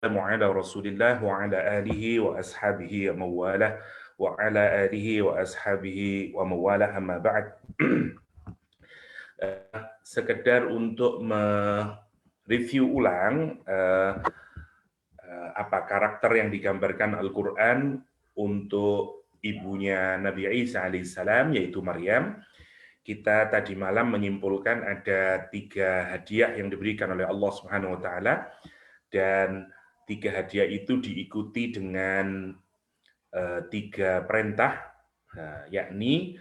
على رسول الله وعلى آله وأصحابه ومواله وعلى آله وأصحابه ومواله أما بعد. Sekedar untuk mereview ulang apa karakter yang digambarkan Al-Quran untuk ibunya Nabi Isa alaihissalam, yaitu Maryam. Kita tadi malam menyimpulkan ada 3 hadiah yang diberikan oleh Allah Subhanahu wa Ta'ala, dan 3 hadiah itu diikuti dengan 3 perintah, yakni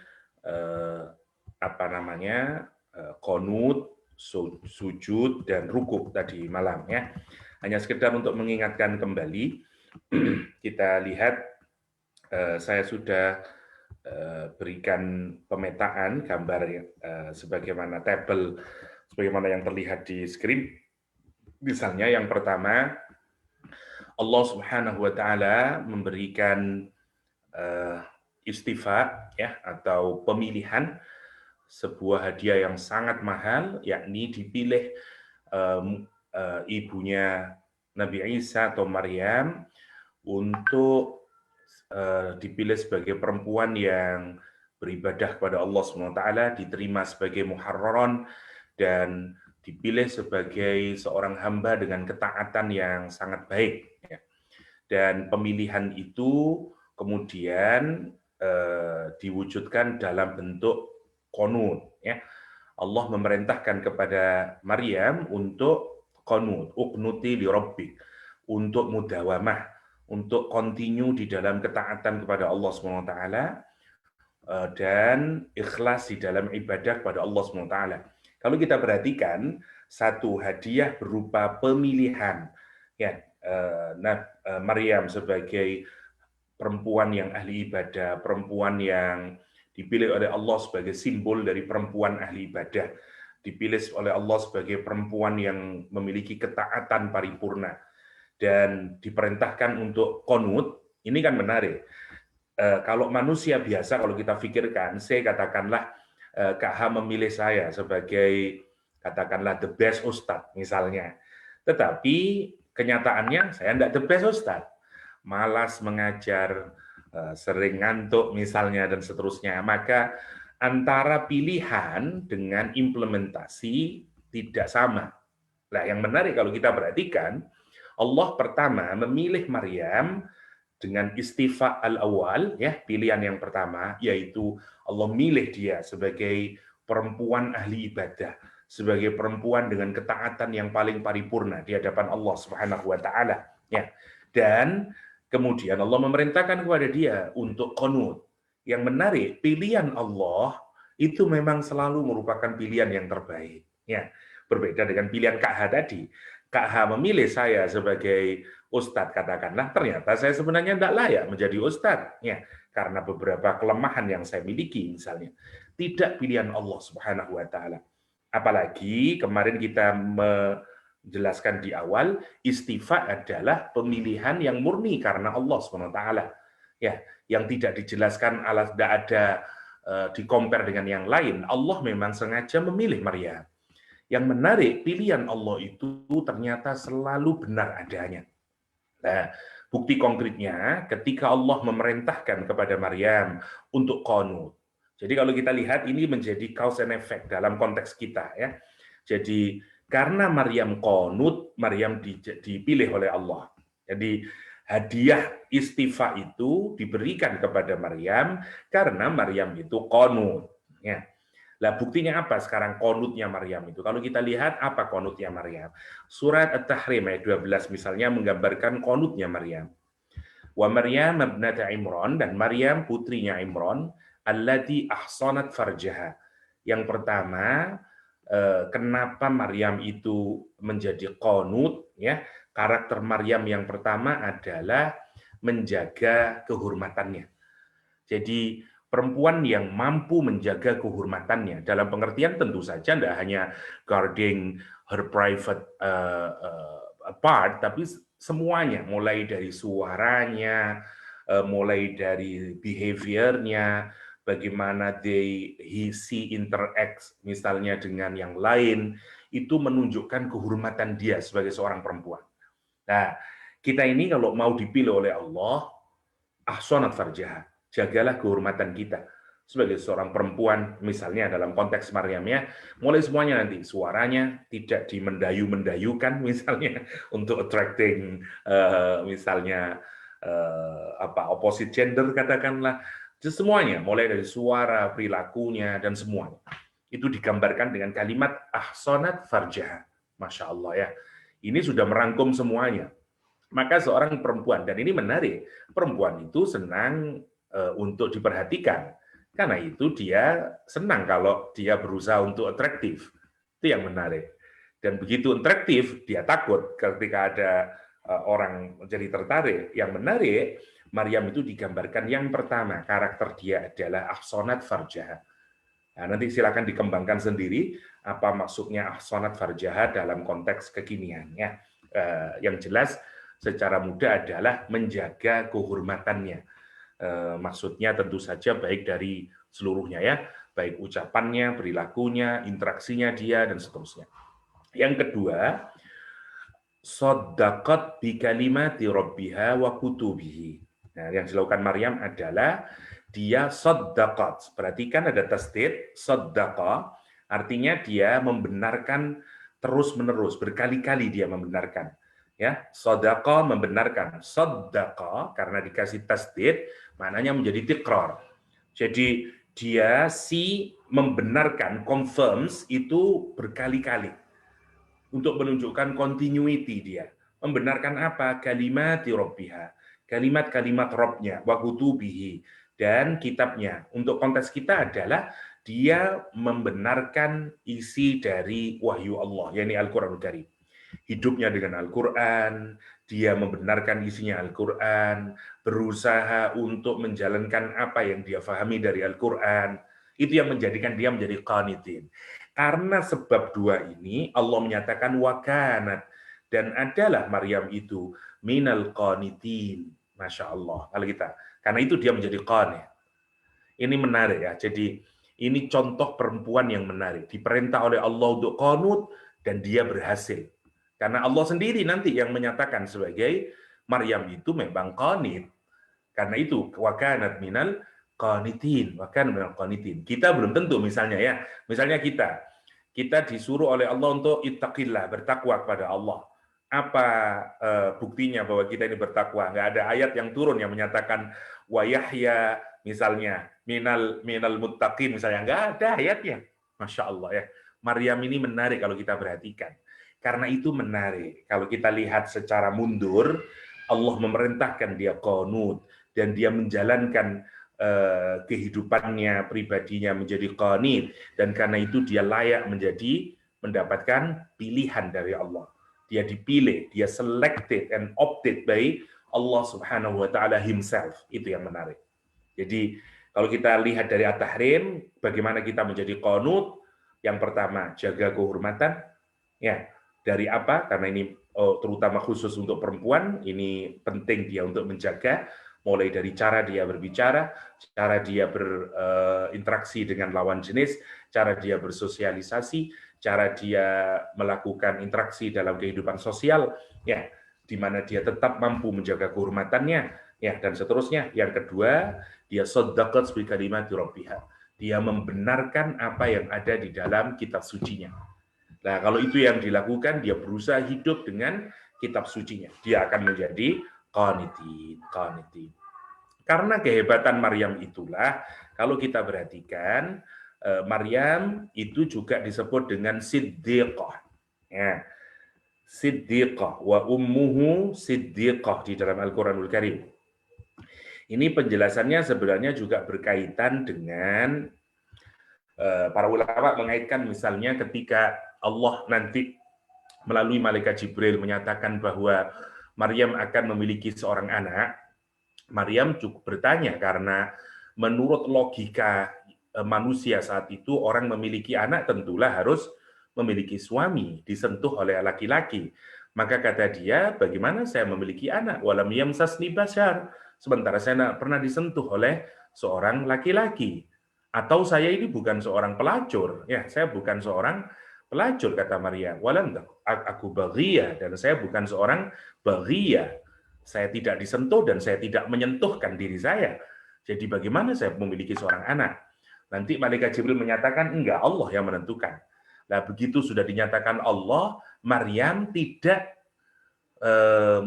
qunut, sujud, dan rukuk tadi malam ya. Hanya sekedar untuk mengingatkan kembali, kita lihat saya sudah berikan pemetaan gambar sebagaimana tabel, sebagaimana yang terlihat di screen. Misalnya yang pertama, Allah Subhanahu wa Ta'ala memberikan istifa ya, atau pemilihan sebuah hadiah yang sangat mahal, yakni dipilih ibunya Nabi Isa atau Maryam untuk dipilih sebagai perempuan yang beribadah kepada Allah Subhanahu wa Ta'ala, diterima sebagai muharraron, dan dipilih sebagai seorang hamba dengan ketaatan yang sangat baik. Dan pemilihan itu kemudian diwujudkan dalam bentuk qunut. Allah memerintahkan kepada Maryam untuk qunut, uqnuti li rabbik, untuk mudawamah, untuk continue di dalam ketaatan kepada Allah Subhanahu wa Ta'ala, dan ikhlas di dalam ibadah kepada Allah Subhanahu wa Ta'ala. Kalau kita perhatikan, satu hadiah berupa pemilihan ya, Maryam sebagai perempuan yang ahli ibadah, perempuan yang dipilih oleh Allah sebagai simbol dari perempuan ahli ibadah, dipilih oleh Allah sebagai perempuan yang memiliki ketaatan paripurna, dan diperintahkan untuk qunut. Ini kan menarik. Kalau manusia biasa, kalau kita pikirkan, saya katakanlah KH memilih saya sebagai katakanlah the best ustadz misalnya. Tetapi kenyataannya saya tidak the best ustadz. Malas mengajar, sering ngantuk misalnya, dan seterusnya. Maka antara pilihan dengan implementasi tidak sama. Nah, yang menarik kalau kita perhatikan, Allah pertama memilih Maryam dengan istifa al-awwal, ya, pilihan yang pertama, yaitu Allah milih dia sebagai perempuan ahli ibadah, sebagai perempuan dengan ketaatan yang paling paripurna di hadapan Allah Subhanahu wa Ta'ala, ya. Dan kemudian Allah memerintahkan kepada dia untuk qunut. Yang menarik, pilihan Allah itu memang selalu merupakan pilihan yang terbaik, ya. Berbeda dengan pilihan KH tadi. KH memilih saya sebagai ustadz, katakanlah, ternyata saya sebenarnya tidak layak menjadi ustadz, ya, karena beberapa kelemahan yang saya miliki misalnya. Tidak pilihan Allah Subhanahu wa Ta'ala. Apalagi kemarin kita menjelaskan di awal, istifa adalah pemilihan yang murni karena Allah Subhanahu wa Ta'ala, ya, yang tidak dijelaskan, tidak ada di-compare dengan yang lain. Allah memang sengaja memilih Maryam. Yang menarik, pilihan Allah itu ternyata selalu benar adanya. Nah, bukti konkretnya ketika Allah memerintahkan kepada Maryam untuk qunut. Jadi kalau kita lihat, ini menjadi cause and effect dalam konteks kita, ya. Jadi karena Maryam qunut, Maryam dipilih oleh Allah. Jadi hadiah istifa itu diberikan kepada Maryam karena Maryam itu qunut, ya. Lah buktinya apa sekarang qunutnya Maryam itu? Kalau kita lihat apa qunutnya Maryam. Surat At-Tahrim ayat 12 misalnya menggambarkan qunutnya Maryam. Wa Maryam ibnata Imran, dan Maryam putrinya Imran, allati ahsanat farjaha. Yang pertama, kenapa Maryam itu menjadi qunut, ya? Karakter Maryam yang pertama adalah menjaga kehormatannya. Jadi perempuan yang mampu menjaga kehormatannya, dalam pengertian tentu saja tidak hanya guarding her private part, tapi semuanya, mulai dari suaranya, mulai dari behaviornya, bagaimana she interacts misalnya dengan yang lain, itu menunjukkan kehormatan dia sebagai seorang perempuan. Nah, Kita ini kalau mau dipilih oleh Allah, ahsanat farjaha, jagalah kehormatan kita sebagai seorang perempuan, misalnya dalam konteks Maryam ya, mulai semuanya nanti suaranya tidak dimendayu-mendayukan misalnya untuk attracting misalnya opposite gender katakanlah, semuanya mulai dari suara, perilakunya dan semuanya itu digambarkan dengan kalimat ahsanat farjaha. Masya Allah ya, ini sudah merangkum semuanya. Maka seorang perempuan, dan ini menarik, perempuan itu senang untuk diperhatikan. Karena itu dia senang kalau dia berusaha untuk atraktif. Itu yang menarik. Dan begitu atraktif, dia takut ketika ada orang menjadi tertarik. Yang menarik, Maryam itu digambarkan yang pertama, karakter dia adalah ahsanat farjaha. Nah, nanti silakan dikembangkan sendiri apa maksudnya ahsanat farjaha dalam konteks kekinian ya. Yang jelas secara mudah adalah menjaga kehormatannya. Maksudnya tentu saja baik dari seluruhnya ya, baik ucapannya, perilakunya, interaksinya dia dan seterusnya. Yang kedua, shaddaqat bi kalimati rabbiha wa kutubihi. Nah, yang dilakukan Maryam adalah dia shaddaqat. Perhatikan ada tasdid, shaddaqa, artinya dia membenarkan terus-menerus, berkali-kali dia membenarkan. Ya, shadaqa membenarkan, shaddaqa karena dikasih tasdid, maknanya menjadi tikrar. Jadi dia membenarkan, confirms itu berkali-kali untuk menunjukkan continuity dia. Membenarkan apa? Kalimati rabbiha. Kalimat-kalimat Rabb-nya, wa kutubihi, dan kitabnya. Untuk konteks kita adalah dia membenarkan isi dari wahyu Allah, yakni Al-Quranul Karim. Hidupnya dengan Al-Quran, dia membenarkan isinya Al-Quran, berusaha untuk menjalankan apa yang dia fahami dari Al-Quran. Itu yang menjadikan dia menjadi qanitin. Karena sebab dua ini, Allah menyatakan wakanat, dan adalah Maryam itu minal qanitin. Masya Allah. Kalau kita, karena itu dia menjadi qanit. Ini menarik ya. Jadi ini contoh perempuan yang menarik. Diperintah oleh Allah untuk qanut dan dia berhasil. Karena Allah sendiri nanti yang menyatakan sebagai Maryam itu memang qanit. Karena itu wakanat minal qanitin, wakanat minal qanitin. Kita belum tentu misalnya ya. Misalnya kita disuruh oleh Allah untuk ittaqillah, bertakwa kepada Allah. Apa buktinya bahwa kita ini bertakwa? Nggak ada ayat yang turun yang menyatakan wa yahya misalnya minal muttaqin misalnya, nggak ada ayatnya. Masya Allah ya. Maryam ini menarik kalau kita perhatikan. Karena itu menarik kalau kita lihat secara mundur, Allah memerintahkan dia qanut dan dia menjalankan kehidupannya pribadinya menjadi qanit, dan karena itu dia layak mendapatkan pilihan dari Allah. Dia dipilih, dia selected and opted by Allah Subhanahu wa taala himself. Itu yang menarik. Jadi kalau kita lihat dari At-Tahrim, bagaimana kita menjadi qanut? Yang pertama, jaga kehormatan. Ya, dari apa? Karena ini terutama khusus untuk perempuan, ini penting dia untuk menjaga, mulai dari cara dia berbicara, cara dia berinteraksi dengan lawan jenis, cara dia bersosialisasi, cara dia melakukan interaksi dalam kehidupan sosial, ya, di mana dia tetap mampu menjaga kehormatannya, ya, dan seterusnya. Yang kedua, dia shaddaqat bi kalimati rabbiha. Dia membenarkan apa yang ada di dalam kitab sucinya. Nah, kalau itu yang dilakukan, dia berusaha hidup dengan kitab sucinya. Dia akan menjadi qanitin. Karena kehebatan Maryam itulah, kalau kita perhatikan, Maryam itu juga disebut dengan siddiqah. Ya. Siddiqah wa ummuhu siddiqah di dalam Al-Quranul Karim. Ini penjelasannya sebenarnya juga berkaitan dengan para ulama mengaitkan misalnya ketika Allah nanti melalui malaikat Jibril menyatakan bahwa Maryam akan memiliki seorang anak, Maryam cukup bertanya karena menurut logika manusia saat itu orang memiliki anak tentulah harus memiliki suami, disentuh oleh laki-laki. Maka kata dia, bagaimana saya memiliki anak? Walam yamsasni bashar. Sementara saya tidak pernah disentuh oleh seorang laki-laki. Atau saya ini bukan seorang pelacur. Ya, saya bukan seorang pelacur, kata Maryam. Walam aku baghiyah, dan saya bukan seorang baghiyah. Saya tidak disentuh dan saya tidak menyentuhkan diri saya. Jadi bagaimana saya memiliki seorang anak? Nanti malaikat Jibril menyatakan, enggak, Allah yang menentukan. Nah, begitu sudah dinyatakan Allah, Maryam tidak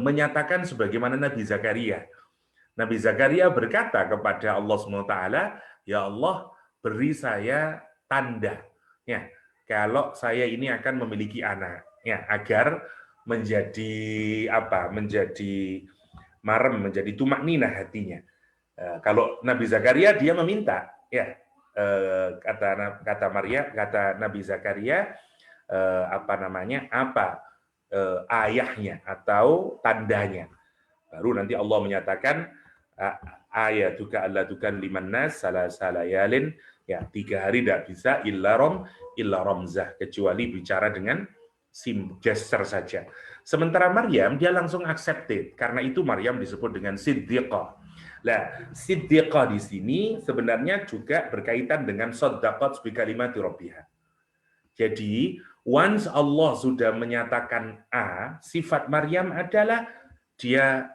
menyatakan sebagaimana Nabi Zakaria. Nabi Zakaria berkata kepada Allah SWT, ya Allah, beri saya tanda, ya, kalau saya ini akan memiliki anak, ya, agar menjadi apa? Menjadi marem, menjadi tumak ninah hatinya. Kalau Nabi Zakaria dia meminta, ya, kata Maria, kata Nabi Zakaria, apa namanya? Apa ayahnya atau tandanya? Baru nanti Allah menyatakan ayatuka allatukan liman nas salayalin, ya, 3 hari tidak bisa illa ramzah, kecuali bicara dengan gesture saja. Sementara Maryam dia langsung accepted, karena itu Maryam disebut dengan siddiqah. Nah, siddiqah di sini sebenarnya juga berkaitan dengan shaddaqat bi kalimati rabbiha. Jadi, once Allah sudah menyatakan A, sifat Maryam adalah dia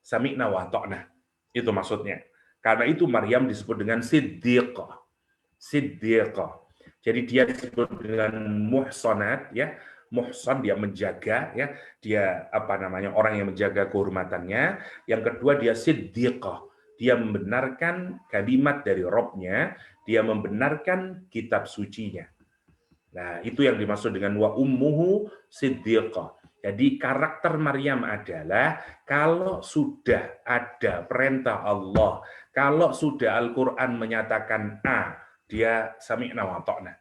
sami'na wa ta'na. Itu maksudnya. Karena itu Maryam disebut dengan siddiqah. Siddiqah. Jadi dia disebut dengan muhsanat, ya. Muhsan, dia menjaga, ya. Dia apa namanya? Orang yang menjaga kehormatannya. Yang kedua dia siddiqah. Dia membenarkan kalimat dari Rabb-nya, dia membenarkan kitab sucinya. Nah, itu yang dimaksud dengan wa ummuhu siddiqah. Jadi karakter Maryam adalah kalau sudah ada perintah Allah, kalau sudah Al-Quran menyatakan A, dia sami'na wa ta'na.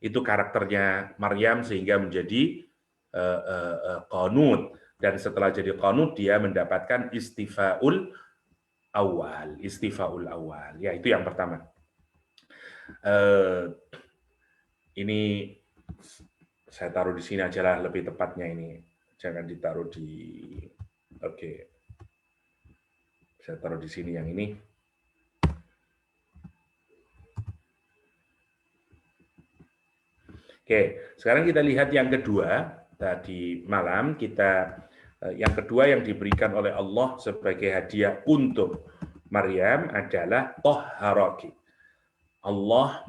Itu karakternya Maryam sehingga menjadi qanut. Dan setelah jadi qanut, dia mendapatkan istifaul awal. Istifaul awal. Ya, itu yang pertama. Ini saya taruh di sini aja lah, lebih tepatnya ini. Jangan ditaruh di... Oke. Saya taruh di sini yang ini. Oke, sekarang kita lihat yang kedua. Tadi malam kita yang kedua yang diberikan oleh Allah sebagai hadiah untuk Maryam adalah tohharaki. Allah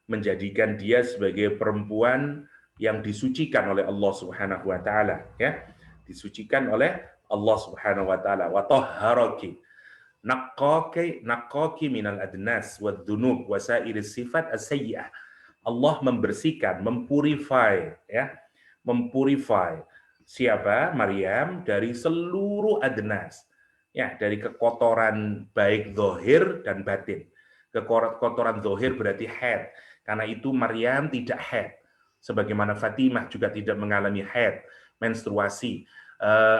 menjadikan dia sebagai perempuan yang disucikan oleh Allah Subhanahu wa taala, ya. Disucikan oleh Allah Subhanahu wa taala. Wa tahharaki. Naqqaki minal adnas wad dzunub wa sairis sifat as-sayyi'ah. Allah membersihkan, mempurify, ya. Mempurify siapa? Maryam dari seluruh adnas. Ya, dari kekotoran baik zahir dan batin. Kekotoran zahir berarti haid. Karena itu Maryam tidak haid. Sebagaimana Fatimah juga tidak mengalami haid, menstruasi.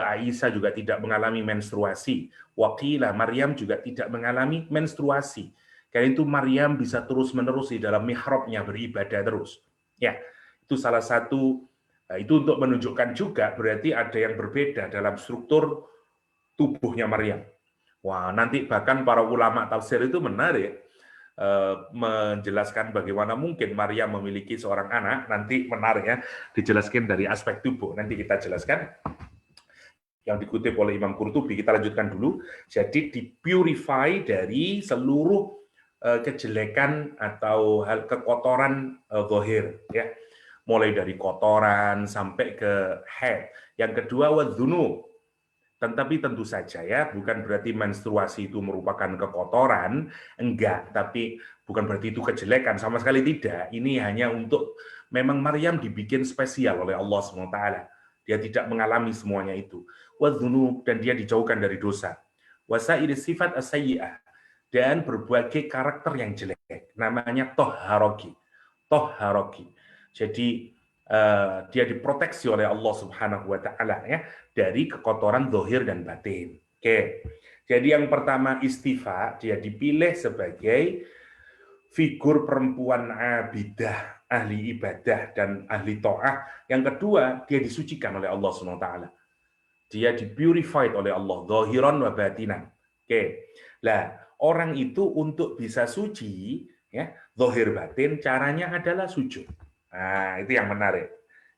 Aisyah juga tidak mengalami menstruasi. Waqilah, Maryam juga tidak mengalami menstruasi. Karena itu Maryam bisa terus-menerus di dalam mihrabnya beribadah terus. Ya, itu salah satu, itu untuk menunjukkan juga berarti ada yang berbeda dalam struktur tubuhnya Maryam. Wah, nanti bahkan para ulama tafsir itu menarik menjelaskan bagaimana mungkin Maryam memiliki seorang anak. Nanti menarik, ya, dijelaskan dari aspek tubuh. Nanti kita jelaskan. Yang dikutip oleh Imam Qurtubi, kita lanjutkan dulu. Jadi dipurify dari seluruh kejelekan atau hal kekotoran zahir, ya. Mulai dari kotoran sampai ke haid. Yang kedua wadzunub. Tetapi tentu saja, ya, bukan berarti menstruasi itu merupakan kekotoran, enggak, tapi bukan berarti itu kejelekan, sama sekali tidak. Ini hanya untuk, memang Maryam dibikin spesial oleh Allah SWT. Dia tidak mengalami semuanya itu. Wadzunub, dan dia dijauhkan dari dosa. Wasairis sifat as-sayyi'ah, dan berbagai karakter yang jelek. Namanya tohharaki. Tohharaki. Jadi dia diproteksi oleh Allah Subhanahu wa taala, ya, dari kekotoran zahir dan batin. Oke. Jadi yang pertama istifa, dia dipilih sebagai figur perempuan abidah, ahli ibadah dan ahli taat. Yang kedua, dia disucikan oleh Allah Subhanahu wa taala. Dia dipurified oleh Allah zahiran wa batinan. Oke. Lah, orang itu untuk bisa suci, ya, zahir batin, caranya adalah sujud. Nah, itu yang menarik.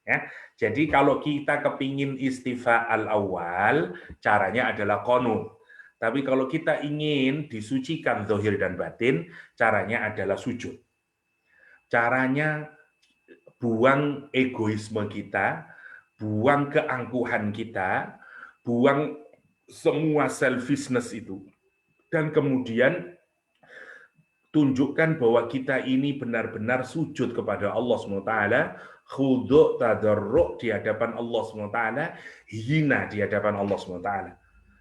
Ya. Jadi kalau kita kepingin istifa al-awwal, caranya adalah qunut. Tapi kalau kita ingin disucikan zahir dan batin, caranya adalah sujud. Caranya buang egoisme kita, buang keangkuhan kita, buang semua selfishness itu. Dan kemudian tunjukkan bahwa kita ini benar-benar sujud kepada Allah SWT, khudu' tadarru' di hadapan Allah SWT, hina di hadapan Allah SWT.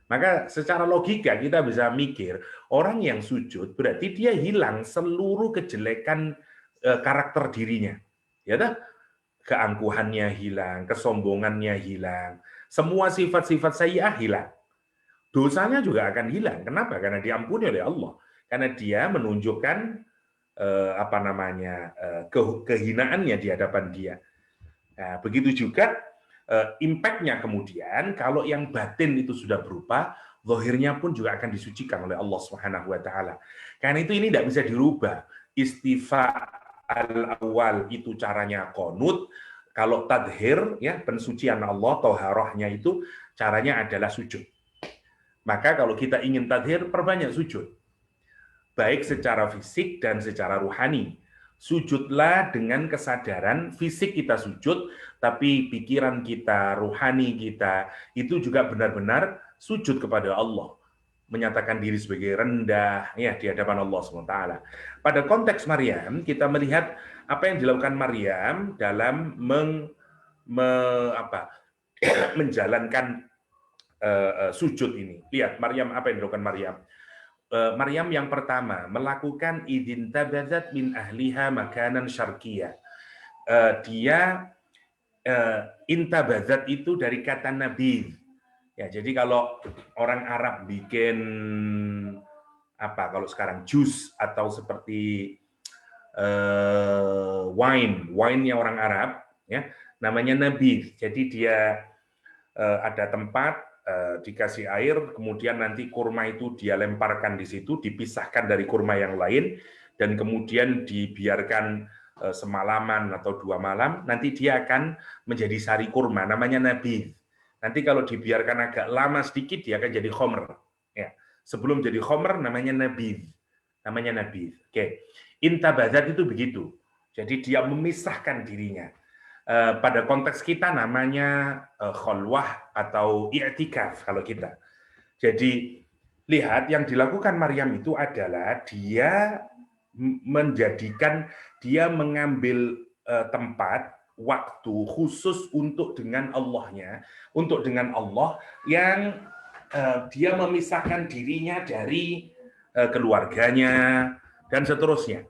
Maka secara logika kita bisa mikir, orang yang sujud berarti dia hilang seluruh kejelekan karakter dirinya. Ya dah? Keangkuhannya hilang, kesombongannya hilang, semua sifat-sifat sayyi'ah hilang. Dosanya juga akan hilang. Kenapa? Karena diampuni oleh Allah. Karena dia menunjukkan kehinaannya di hadapan dia. Nah, begitu juga impact-nya kemudian kalau yang batin itu sudah berubah, zahirnya pun juga akan disucikan oleh Allah Subhanahu wa taala. Karena itu ini tidak bisa dirubah. Istifa al-awwal itu caranya qunut, kalau tadhir ya pensucian Allah toharohnya itu caranya adalah sujud. Maka kalau kita ingin tadhir, perbanyak sujud. Baik secara fisik dan secara ruhani. Sujudlah dengan kesadaran fisik kita sujud, tapi pikiran kita, ruhani kita, itu juga benar-benar sujud kepada Allah. Menyatakan diri sebagai rendah ya di hadapan Allah SWT. Pada konteks Maryam, kita melihat apa yang dilakukan Maryam dalam menjalankan sujud ini. Lihat Maryam, apa yang dilakukan Maryam. Maryam yang pertama melakukan idintabadzat min ahliha makanan syarqiyah. Dia intabadzat itu dari kata nabi. Ya, jadi kalau orang Arab bikin apa kalau sekarang jus atau seperti wine-nya orang Arab ya, namanya nabi. Jadi dia ada tempat dikasih air, kemudian nanti kurma itu dia lemparkan di situ, dipisahkan dari kurma yang lain, dan kemudian dibiarkan semalaman atau 2 malam, nanti dia akan menjadi sari kurma, namanya nabi. Nanti kalau dibiarkan agak lama sedikit, dia akan jadi khomer. Ya. Sebelum jadi khomer, namanya nabi. Namanya nabi. Oke. Intabadzat itu begitu. Jadi dia memisahkan dirinya. Pada konteks kita namanya kholwah atau i'tikaf kalau kita. Jadi lihat yang dilakukan Maryam itu adalah dia mengambil tempat waktu khusus untuk dengan Allahnya, untuk dengan Allah yang dia memisahkan dirinya dari keluarganya dan seterusnya.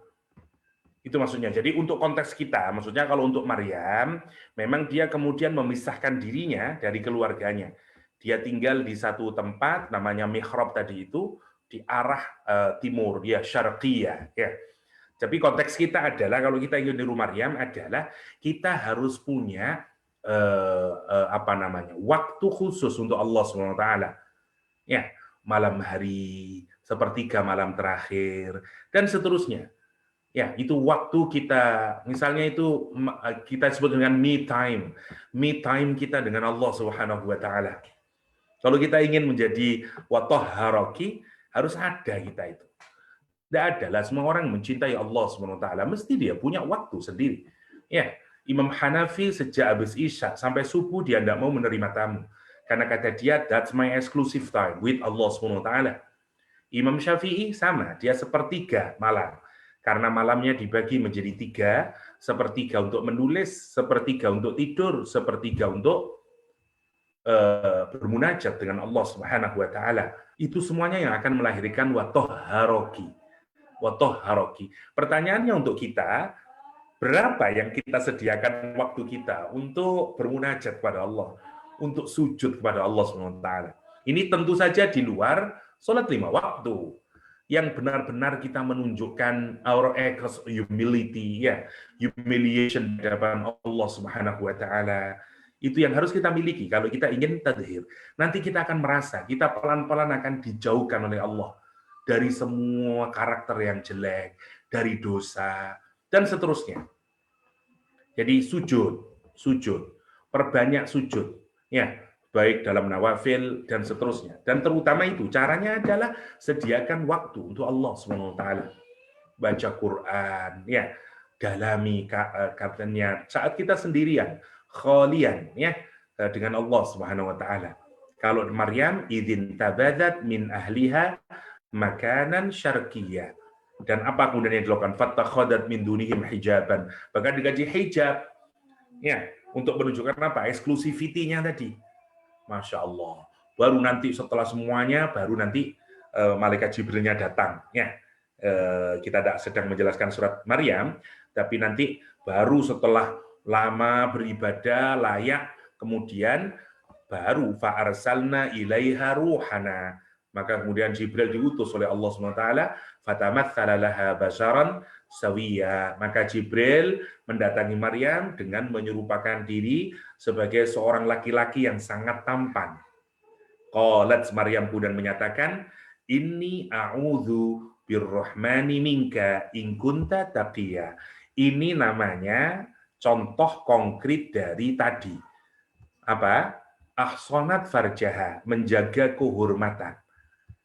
Itu maksudnya. Jadi untuk konteks kita, maksudnya kalau untuk Maryam, memang dia kemudian memisahkan dirinya dari keluarganya. Dia tinggal di satu tempat, namanya mihrab tadi itu, di arah timur, ya syarqiyah. Ya. Tapi konteks kita adalah, kalau kita ingin niru Maryam adalah, kita harus punya waktu khusus untuk Allah SWT. Ya, malam hari, sepertiga malam terakhir, dan seterusnya. Ya, itu waktu kita, misalnya itu kita sebut dengan me time. Me time kita dengan Allah Subhanahu wa taala. Kalau kita ingin menjadi watahharaki, harus ada kita itu. Tidak ada lah, semua orang mencintai Allah Subhanahu wa taala, mesti dia punya waktu sendiri. Ya, Imam Hanafi sejak habis Isya sampai subuh dia tidak mau menerima tamu. Karena kata dia, that's my exclusive time with Allah Subhanahu wa taala. Imam Syafi'i sama, dia sepertiga malam. Karena malamnya dibagi menjadi 3, sepertiga untuk menulis, sepertiga untuk tidur, sepertiga untuk bermunajat dengan Allah Subhanahu wa taala. Itu semuanya yang akan melahirkan watahharoki. Watahharoki. Pertanyaannya untuk kita, berapa yang kita sediakan waktu kita untuk bermunajat kepada Allah, untuk sujud kepada Allah Subhanahu wa taala. Ini tentu saja di luar sholat 5 waktu. Yang benar-benar kita menunjukkan our humility, ya, humiliation di hadapan Allah Subhanahu wa taala. Itu yang harus kita miliki kalau kita ingin tadhir. Nanti kita akan merasa kita pelan-pelan akan dijauhkan oleh Allah dari semua karakter yang jelek, dari dosa dan seterusnya. Jadi sujud. sujud, perbanyak sujud, ya, baik dalam nawafil dan seterusnya. Dan terutama itu caranya adalah sediakan waktu untuk Allah Subhanahu wa taala. Baca Quran, ya, dalami katanya saat kita sendirian, khalian, ya, dengan Allah Subhanahu wa taala. Kalau Maryam idzin tabadat min ahliha makanan syarqiyya. Dan apa kemudian yang dilakukan? Fattakhadat min dunihim hijaban. Bahkan digaji hijab, ya, untuk menunjukkan apa? Eksklusivitinya tadi. Masya Allah. Baru nanti setelah semuanya, baru nanti malaikat Jibrilnya datang. Ya, kita tidak sedang menjelaskan surat Maryam, tapi nanti baru setelah lama beribadah layak, kemudian baru fa'arsalna ilaiha ruhana. Maka kemudian Jibril diutus oleh Allah SWT, fatamatsala laha basharan sawiya. Maka Jibril mendatangi Maryam dengan menyerupakan diri sebagai seorang laki-laki yang sangat tampan. Qalat, Maryam kemudian menyatakan, inni a'udzu birrahmani minka in kunta taqiyya. Ini namanya contoh konkret dari tadi. Apa? Ahsanat farjaha, menjaga kehormatan.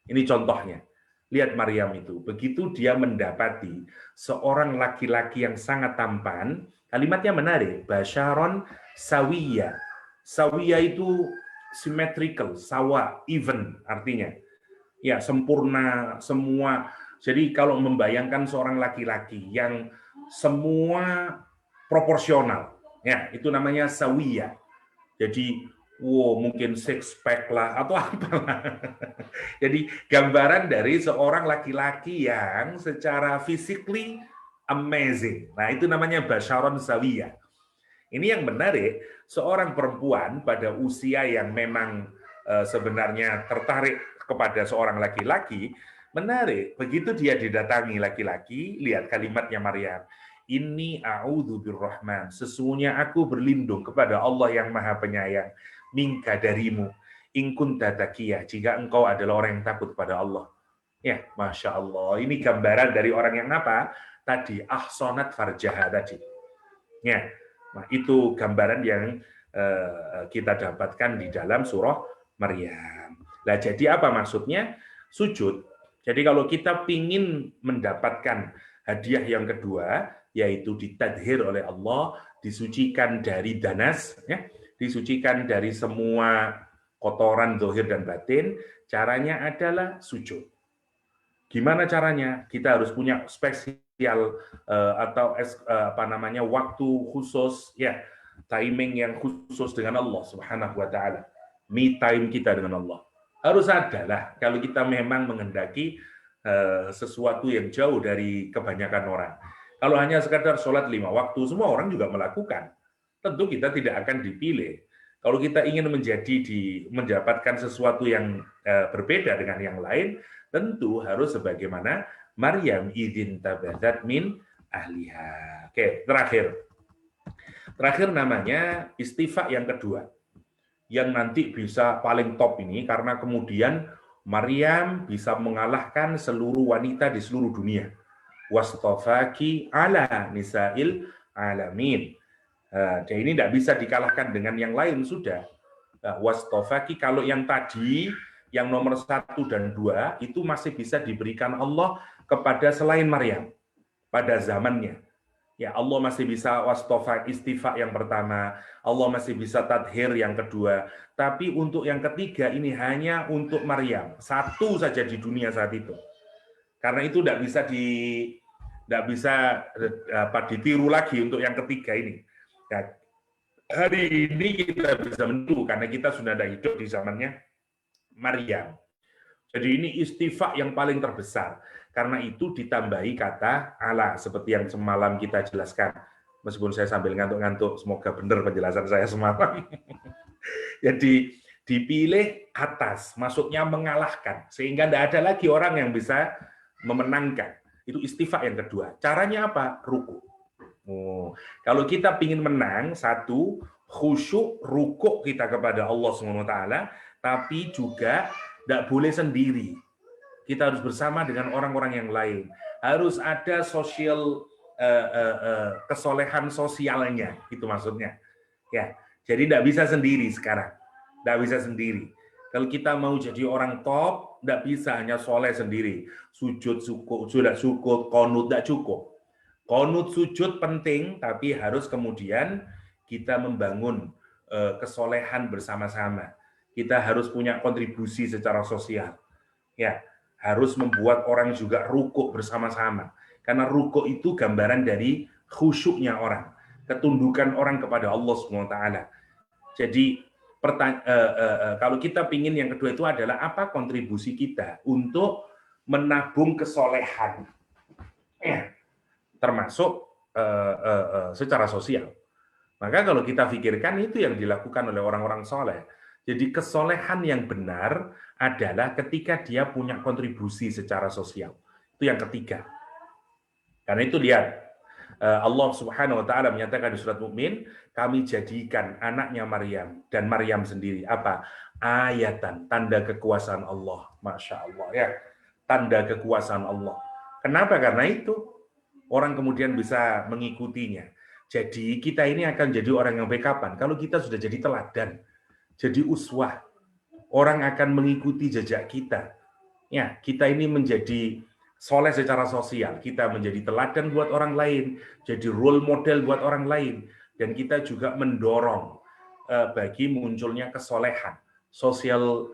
Ini contohnya. Lihat Maryam itu, begitu dia mendapati seorang laki-laki yang sangat tampan, kalimatnya menarik, basyaron sawiya. Sawiya itu symmetrical, sawa, even artinya. Ya, sempurna semua. Jadi kalau membayangkan seorang laki-laki yang semua proporsional, ya, itu namanya sawiya. Jadi wow, mungkin six pack lah atau apalah. Jadi gambaran dari seorang laki-laki yang secara physically amazing. Nah, itu namanya basyaron sawiyah. Ini yang menarik, seorang perempuan pada usia yang memang sebenarnya tertarik kepada seorang laki-laki, menarik. Begitu dia didatangi laki-laki, lihat kalimatnya Maryam. Inni a'udzu birrahman. Sesungguhnya aku berlindung kepada Allah yang Maha Penyayang, minka darimu, in kunta taqiyya, jika engkau adalah orang yang takut pada Allah. Ya, Masya Allah. Ini gambaran dari orang yang apa? Tadi, ahsanat farjaha tadi. Ya, nah, itu gambaran yang kita dapatkan di dalam surah Maryam. Nah, jadi apa maksudnya? Sujud. Jadi kalau kita ingin mendapatkan hadiah yang kedua, yaitu ditadhir oleh Allah, disucikan dari danas, ya, disucikan dari semua kotoran zahir dan batin, caranya adalah sujud. Gimana caranya? Kita harus punya spesial atau apa namanya waktu khusus, ya, timing yang khusus dengan Allah Subhanahu wa taala. Me time kita dengan Allah. Harus ada lah kalau kita memang menghendaki sesuatu yang jauh dari kebanyakan orang. Kalau hanya sekadar sholat 5 waktu, semua orang juga melakukan. Tentu kita tidak akan dipilih. Kalau kita ingin mendapatkan sesuatu yang berbeda dengan yang lain, tentu harus sebagaimana Maryam idzin tabadat min ahliha. Oke, terakhir. Terakhir namanya istifa yang kedua. Yang nanti bisa paling top ini karena kemudian Maryam bisa mengalahkan seluruh wanita di seluruh dunia. Wastafaki ala nisa'il alamin. Dan ini tidak bisa dikalahkan dengan yang lain sudah. Wastafaki, kalau yang tadi, yang nomor 1 dan 2, itu masih bisa diberikan Allah kepada selain Maryam pada zamannya. Ya, Allah masih bisa wastofa istifa yang pertama, Allah masih bisa tadhir yang kedua. Tapi untuk yang ketiga ini hanya untuk Maryam, satu saja di dunia saat itu. Karena itu tidak bisa ditiru lagi untuk yang ketiga ini. Nah, hari ini kita bisa menentu karena kita sudah ada hidup di zamannya Maryam. Jadi ini istifa yang paling terbesar. Karena itu ditambahi kata ala, seperti yang semalam kita jelaskan. Meskipun saya sambil ngantuk-ngantuk, semoga benar penjelasan saya semalam. Jadi dipilih atas, maksudnya mengalahkan. Sehingga tidak ada lagi orang yang bisa memenangkan. Itu istifa yang kedua. Caranya apa? Ruku. Oh, kalau kita ingin menang, satu, khusyuk, rukuk kita kepada Allah SWT, tapi juga tidak boleh sendiri. Kita harus bersama dengan orang-orang yang lain. Harus ada sosial kesolehan sosialnya, itu maksudnya. Ya, jadi tidak bisa sendiri sekarang, tidak bisa sendiri. Kalau kita mau jadi orang top, tidak bisa hanya soleh sendiri. Sujud, sudah sujud, konut tidak cukup. Konut sujud penting, tapi harus kemudian kita membangun kesolehan bersama-sama. Kita harus punya kontribusi secara sosial. Ya, harus membuat orang juga rukuk bersama-sama. Karena rukuk itu gambaran dari khusyuknya orang, ketundukan orang kepada Allah SWT. Jadi kalau kita pingin yang kedua itu adalah apa kontribusi kita untuk menabung kesolehan, ya, termasuk secara sosial. Maka kalau kita pikirkan itu yang dilakukan oleh orang-orang soleh. Jadi kesolehan yang benar adalah ketika dia punya kontribusi secara sosial. Itu yang ketiga. Karena itu lihat, Allah Subhanahu wa taala menyatakan di surat Mukmin, kami jadikan anaknya Maryam dan Maryam sendiri apa? Ayatan, tanda kekuasaan Allah. Masya Allah ya. Tanda kekuasaan Allah. Kenapa? Karena itu orang kemudian bisa mengikutinya. Jadi kita ini akan jadi orang yang baik kapan? Kalau kita sudah jadi teladan, jadi uswah, orang akan mengikuti jejak kita. Ya, kita ini menjadi soleh secara sosial, kita menjadi teladan buat orang lain, jadi role model buat orang lain, dan kita juga mendorong bagi munculnya kesolehan, social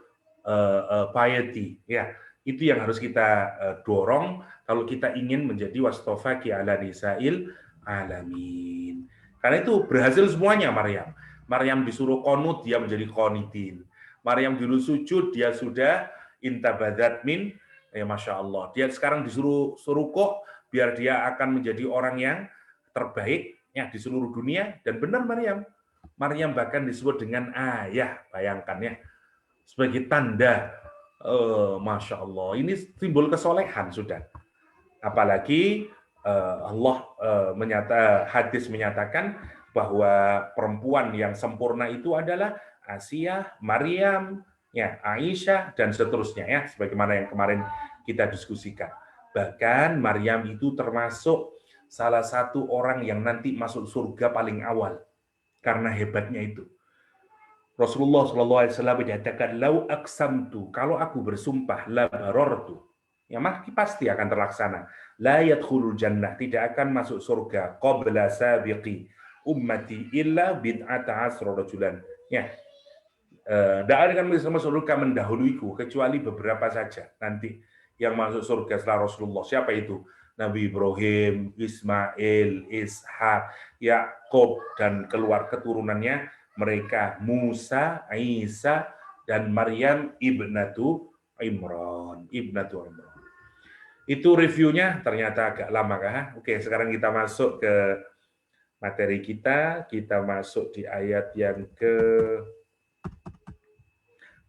piety. Ya, itu yang harus kita dorong kalau kita ingin menjadi wastofaki ala nisa'il alamin. Karena itu berhasil semuanya Maryam. Maryam disuruh konut, dia menjadi qanitin. Maryam dulu sujud, dia sudah intabadat min, ya Masya Allah. Dia sekarang disuruh kok, biar dia akan menjadi orang yang terbaik ya di seluruh dunia. Dan benar Maryam. Maryam bahkan disebut dengan ayah, bayangkan ya. Sebagai tanda, Masya Allah. Ini simbol kesolehan sudah. Apalagi Allah hadis menyatakan bahwa perempuan yang sempurna itu adalah Asia, Maryam, ya, Aisyah dan seterusnya ya, sebagaimana yang kemarin kita diskusikan. Bahkan Maryam itu termasuk salah satu orang yang nanti masuk surga paling awal karena hebatnya itu. Rasulullah SAW menyatakan, "Lau aqsamtu," kalau aku bersumpah, "la barartu," ya pasti akan terlaksana. La yadkhulul jannah, tidak akan masuk surga qabla sabiqi ummati illa bid'ata asra rajulan. Ya, tidak akan masuk surga mendahuluiku kecuali beberapa saja nanti yang masuk surga setelah Rasulullah. Siapa itu? Nabi Ibrahim, Ismail, Ishak, Yakub dan keluar keturunannya mereka, Musa, Isa dan Maryam ibnatu Imran. Itu reviewnya ternyata agak lama kah? Oke, sekarang kita masuk ke materi kita. Kita masuk di ayat yang ke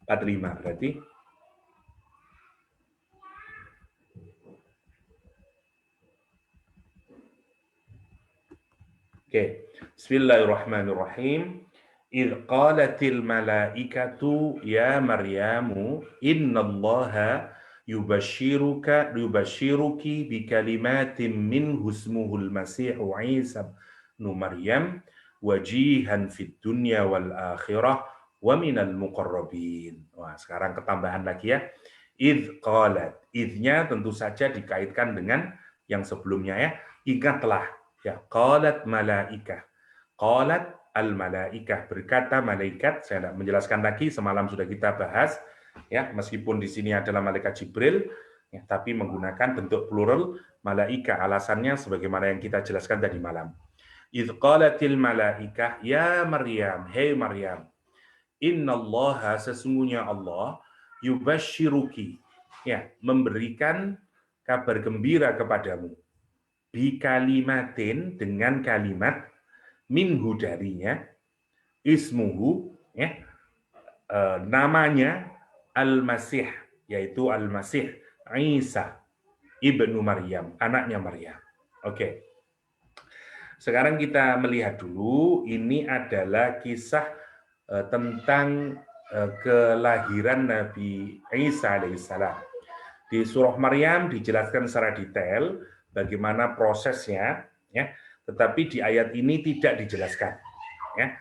45 berarti. Oke. Bismillahirrahmanirrahim. Idh qalatil malaikatu ya Maryamu innallaha yubashiruki bikalimatin minhu ismuhul masihu Isa ibnu Maryam wajihan fid dunya wal akhirah wa minal muqarrabin. Wah, sekarang ketambahan lagi ya. Idh qalat. Idhnya tentu saja dikaitkan dengan yang sebelumnya ya. Ingatlah ya, qalat malaikah. Qalat al-malaikah, berkata malaikat. Saya tidak menjelaskan lagi, semalam sudah kita bahas ya, meskipun di sini adalah malaikat Jibril ya, tapi menggunakan bentuk plural malaika. Alasannya sebagaimana yang kita jelaskan tadi malam. Idz qalatil malaikah ya Maryam, hei Maryam, innallaha, sesungguhnya Allah, yubashiruki, ya, memberikan kabar gembira kepadamu, bi kalimatin, dengan kalimat, minhu, darinya, ismuhu, ya, namanya, Al-Masih, yaitu Al-Masih Isa ibnu Maryam, anaknya Maryam. Oke. Sekarang kita melihat dulu, ini adalah kisah tentang kelahiran Nabi Isa alaihissalam. Di surah Maryam dijelaskan secara detail bagaimana prosesnya, ya. Tetapi di ayat ini tidak dijelaskan, ya.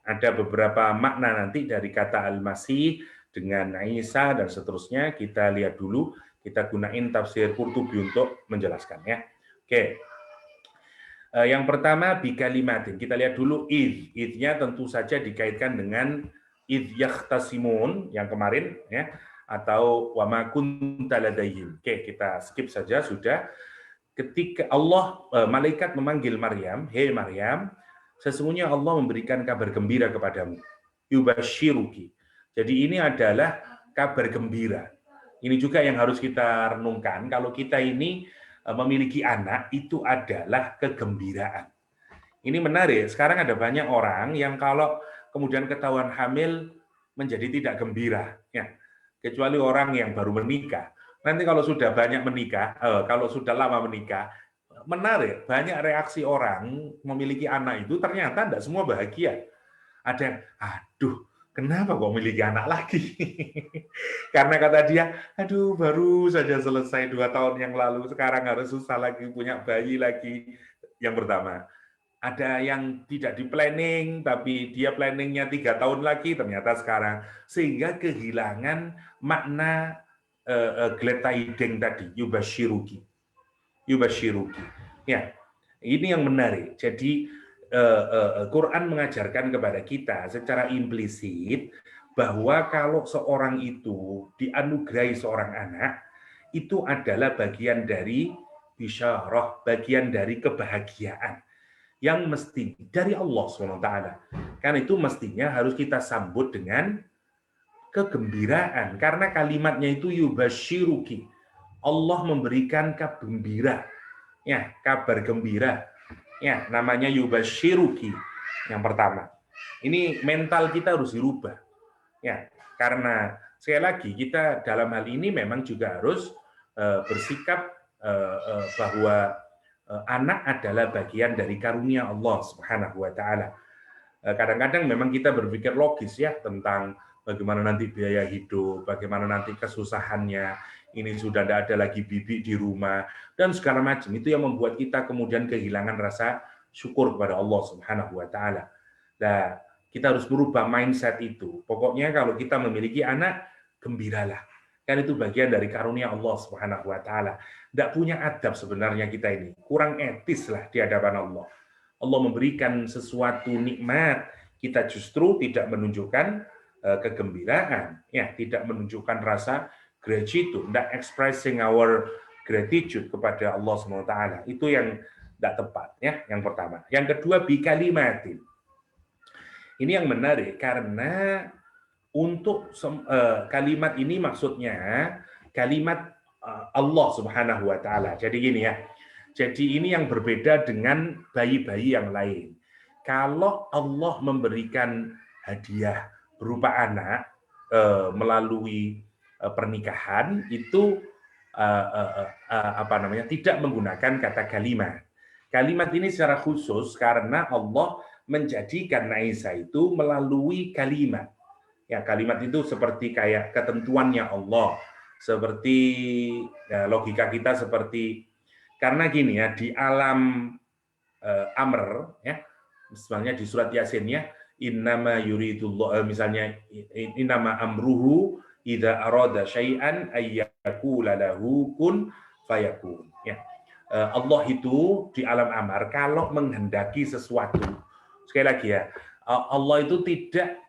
ada beberapa makna nanti dari kata Al-Masih dengan Isa dan seterusnya. Kita lihat dulu, kita gunain tafsir Qurtubi untuk menjelaskan ya. Oke. Yang pertama bikalimatin. Kita lihat dulu id. Idnya tentu saja dikaitkan dengan id yahtasimun yang kemarin ya, atau wama kunta ladaihim. Oke, kita skip saja sudah. Ketika Allah malaikat memanggil Maryam, "Hei Maryam, sesungguhnya Allah memberikan kabar gembira kepadamu. Yubashiruki." Jadi ini adalah kabar gembira. Ini juga yang harus kita renungkan. Kalau kita ini memiliki anak, itu adalah kegembiraan. Ini menarik. Sekarang ada banyak orang yang kalau kemudian ketahuan hamil menjadi tidak gembira. Ya. Kecuali orang yang baru menikah. Nanti kalau sudah banyak menikah, kalau sudah lama menikah, menarik. Banyak reaksi orang memiliki anak itu ternyata tidak semua bahagia. Ada yang, aduh, kenapa kok memiliki anak lagi? Karena kata dia, aduh baru saja selesai 2 tahun yang lalu, sekarang harus susah lagi, punya bayi lagi. Yang pertama. Ada yang tidak di planning, tapi dia planningnya 3 tahun lagi, ternyata sekarang. Sehingga kehilangan makna glad tiding tadi, yubashiruki. Yubashiruki. Ya, ini yang menarik. Jadi, Quran mengajarkan kepada kita secara implisit bahwa kalau seorang itu dianugerahi seorang anak, itu adalah bagian dari bisyarah, bagian dari kebahagiaan yang mesti dari Allah SWT. Karena itu mestinya harus kita sambut dengan kegembiraan. Karena kalimatnya itu yubashiruki. Allah memberikan kabar gembira. Ya, kabar gembira. Ya, namanya yubashiruki. Yang pertama. Ini mental kita harus dirubah. Ya, karena sekali lagi kita dalam hal ini memang juga harus bersikap bahwa anak adalah bagian dari karunia Allah Subhanahu wa taala. Kadang-kadang memang kita berpikir logis ya tentang bagaimana nanti biaya hidup, bagaimana nanti kesusahannya, ini sudah tidak ada lagi bibi di rumah dan segala macam. Itu yang membuat kita kemudian kehilangan rasa syukur kepada Allah Subhanahu wa taala. Nah, kita harus merubah mindset itu. Pokoknya kalau kita memiliki anak, gembiralah. Kan itu bagian dari karunia Allah Subhanahu wa taala. Tidak punya adab sebenarnya kita ini. Kurang etis lah di hadapan Allah. Allah memberikan sesuatu nikmat, kita justru tidak menunjukkan kegembiraan, ya, tidak menunjukkan rasa gratitude, tidak expressing our gratitude kepada Allah SWT. Itu yang tidak tepat, ya, yang pertama. Yang kedua, bikalimatin. Ini yang menarik karena untuk kalimat ini maksudnya kalimat Allah Subhanahu wa taala. Jadi gini ya. Jadi ini yang berbeda dengan bayi-bayi yang lain. Kalau Allah memberikan hadiah berupa anak melalui pernikahan itu tidak menggunakan kata kalimat. Kalimat ini secara khusus karena Allah menjadikan Isa itu melalui kalimat. Ya, kalimat itu seperti kayak ketentuannya Allah, seperti logika kita seperti karena gini ya, di alam amr ya, misalnya di surat Yasin ya, innama yuridullah, misalnya innama amruhu idza arada syai'an ayyakula lahu kun fayakun ya. Allah itu di alam amar kalau menghendaki sesuatu, sekali lagi ya, Allah itu tidak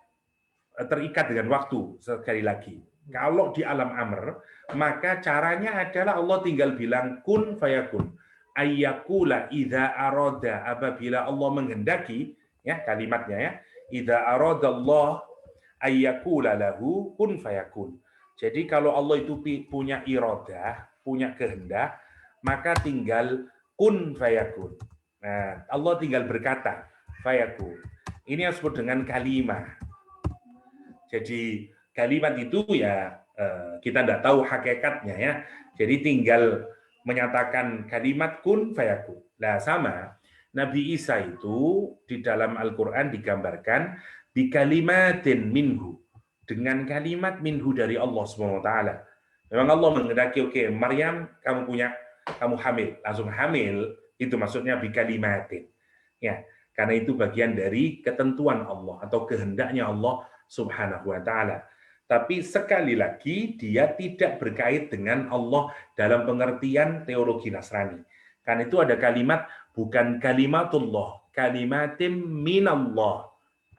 terikat dengan waktu. Sekali lagi, kalau di alam amr, maka caranya adalah Allah tinggal bilang kun fayakun. Ayyakula idza arada, apabila Allah menghendaki, ya kalimatnya ya, idza arada Allah ayyakula lahu kun fayakun. Jadi kalau Allah itu punya iradah, punya kehendak, maka tinggal kun fayakun. Nah, Allah tinggal berkata fayakun. Ini yang disebut dengan kalimah. Jadi kalimat itu ya kita tidak tahu hakikatnya ya. Jadi tinggal menyatakan kalimat kun fayakun. Nah sama, Nabi Isa itu di dalam Al-Quran digambarkan di kalimatin minhu. Dengan kalimat minhu dari Allah SWT. Memang Allah menghendaki, oke, Maryam kamu hamil. Langsung hamil, itu maksudnya bi kalimatin. Ya, Karena itu bagian dari ketentuan Allah atau kehendaknya Allah Subhanahu wa taala. Tapi sekali lagi dia tidak berkait dengan Allah dalam pengertian teologi Nasrani. Karena itu ada kalimat bukan kalimatullah, kalimatim minallah.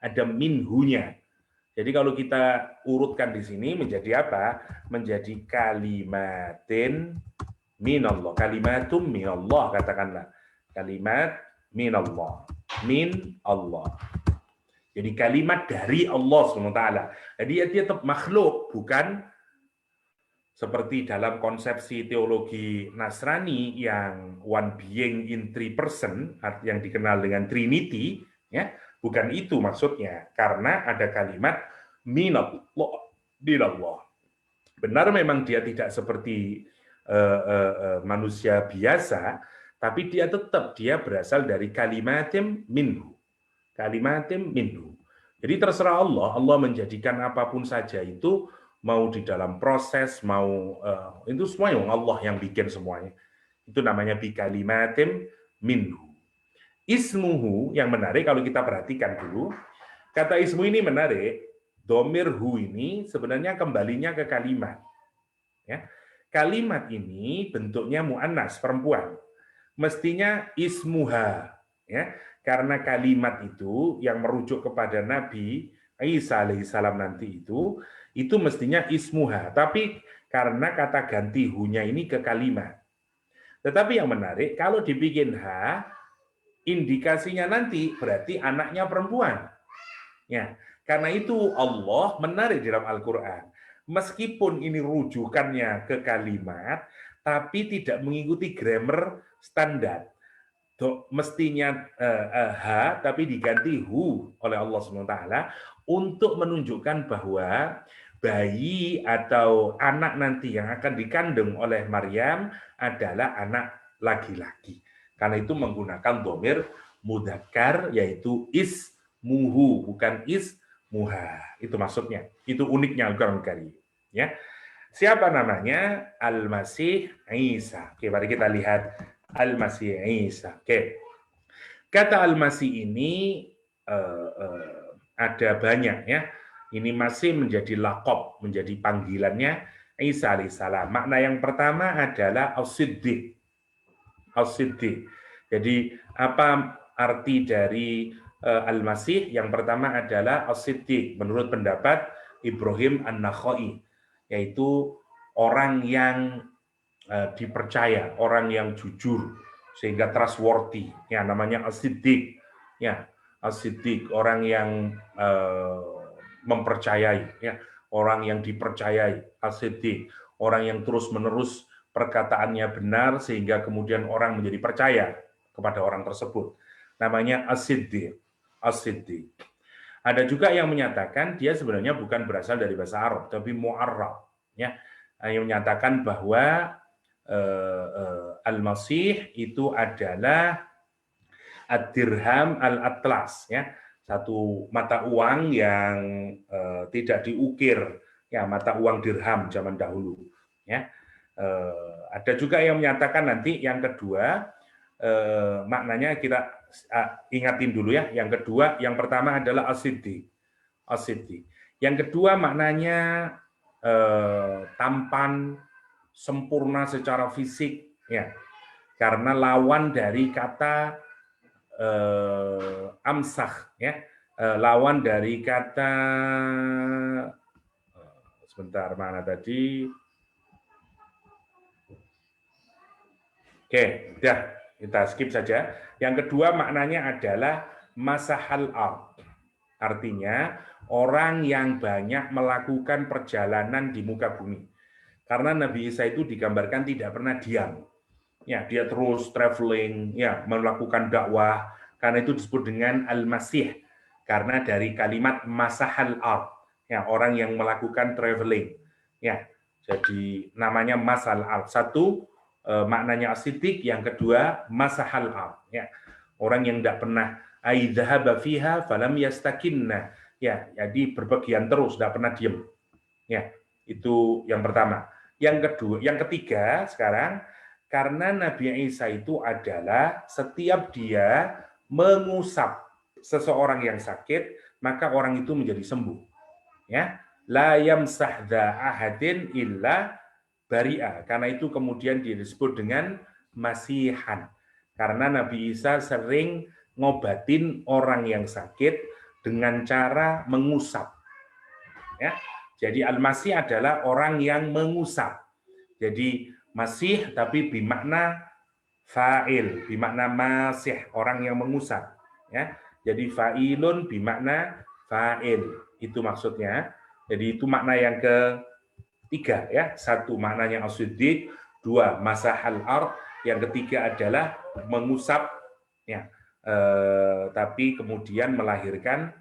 Ada minhunya. Jadi kalau kita urutkan di sini menjadi apa? Menjadi kalimatin minallah. Kalimatum minallah katakanlah. Kalimat minallah. Min Allah. Jadi kalimat dari Allah SWT. Jadi dia tetap makhluk, bukan seperti dalam konsepsi teologi Nasrani yang one being in three person, yang dikenal dengan Trinity, ya, bukan itu maksudnya. Karena ada kalimat minallah. Benar memang dia tidak seperti manusia biasa, tapi dia berasal dari kalimatim minhu. Kalimatim minhu. Jadi terserah Allah menjadikan apapun saja itu, mau di dalam proses, mau itu semuanya Allah yang bikin semuanya. Itu namanya bikalimatim minhu. Ismuhu yang menarik kalau kita perhatikan dulu, kata ismu ini menarik, domir hu ini sebenarnya kembalinya ke kalimat. Ya. Kalimat ini bentuknya mu'annas, perempuan. Mestinya ismuha, ya, karena kalimat itu yang merujuk kepada Nabi Isa alaihissalam nanti itu mestinya ismuha, tapi karena kata ganti hu-nya ini ke kalimat. Tetapi yang menarik kalau dibikin ha, indikasinya nanti berarti anaknya perempuan. Ya, karena itu Allah menarik di dalam Al-Qur'an. Meskipun ini rujukannya ke kalimat, tapi tidak mengikuti grammar standar. Mestinya ha tapi diganti hu oleh Allah SWT untuk menunjukkan bahwa bayi atau anak nanti yang akan dikandung oleh Maryam adalah anak laki-laki. Karena itu menggunakan dhamir mudzakkar yaitu ismuhu bukan ismuha. Itu maksudnya. Itu uniknya Al-Qur'an Karim, ya. Siapa namanya? Al-Masih Isa. Oke, mari kita lihat Al-Masih Isa. Oke. Kata Al-Masih ini ada banyak, ya. Ini masih menjadi laqab, menjadi panggilannya Isa alaihissalam. Makna yang pertama adalah As-Siddiq. As-Siddiq. Jadi apa arti dari Al-Masih? Yang pertama adalah As-Siddiq menurut pendapat Ibrahim An-Nakhai, yaitu orang yang dipercaya, orang yang jujur sehingga trustworthy. Ya, namanya As-Siddiq. Ya, As-Siddiq, orang yang mempercayai, ya, orang yang dipercayai, As-Siddiq, orang yang terus-menerus perkataannya benar sehingga kemudian orang menjadi percaya kepada orang tersebut. Namanya As-Siddiq. As-Siddiq. Ada juga yang menyatakan dia sebenarnya bukan berasal dari bahasa Arab, tapi mu'arrab, ya, yang menyatakan bahwa Al-Masih itu adalah ad-dirham al-atlas, ya, satu mata uang yang tidak diukir, ya, mata uang dirham zaman dahulu, ya. Ada juga yang menyatakan nanti yang kedua maknanya kita ingatin dulu, ya. Yang kedua, yang pertama adalah As-Siddiq. As-Siddiq. Yang kedua maknanya tampan, sempurna secara fisik, ya, karena lawan dari kata amsah, ya, lawan dari kata sebentar mana tadi? Oke, udah kita skip saja. Yang kedua maknanya adalah masahal ard, artinya orang yang banyak melakukan perjalanan di muka bumi. Karena Nabi Isa itu digambarkan tidak pernah diam. Ya, dia terus traveling, ya, melakukan dakwah. Karena itu disebut dengan Al-Masih. Karena dari kalimat masahal ard, ya, orang yang melakukan traveling. Ya, jadi namanya masal ard. Satu maknanya As-Siddiq, yang kedua masahal ard, ya. Orang yang tidak pernah aidzahaba fiha falam yastakinna. Ya, jadi berpergian terus, tidak pernah diam. Ya, itu yang pertama. Yang kedua, yang ketiga sekarang, karena Nabi Isa itu adalah setiap dia mengusap, seseorang yang sakit, maka orang itu menjadi sembuh. Ya, la yamsah dza ahadin illa bari'a. Karena itu kemudian disebut dengan masihan. Karena Nabi Isa sering ngobatin orang yang sakit dengan cara mengusap. Ya. Jadi al-masih adalah orang yang mengusap. Jadi masih tapi bimakna fa'il, bimakna masih, orang yang mengusap. Ya. Jadi fa'ilun bimakna fa'il. Itu maksudnya. Jadi itu makna yang ketiga ya. Satu maknanya as-siddiq, dua masahal ard, yang ketiga adalah mengusap ya. Tapi kemudian melahirkan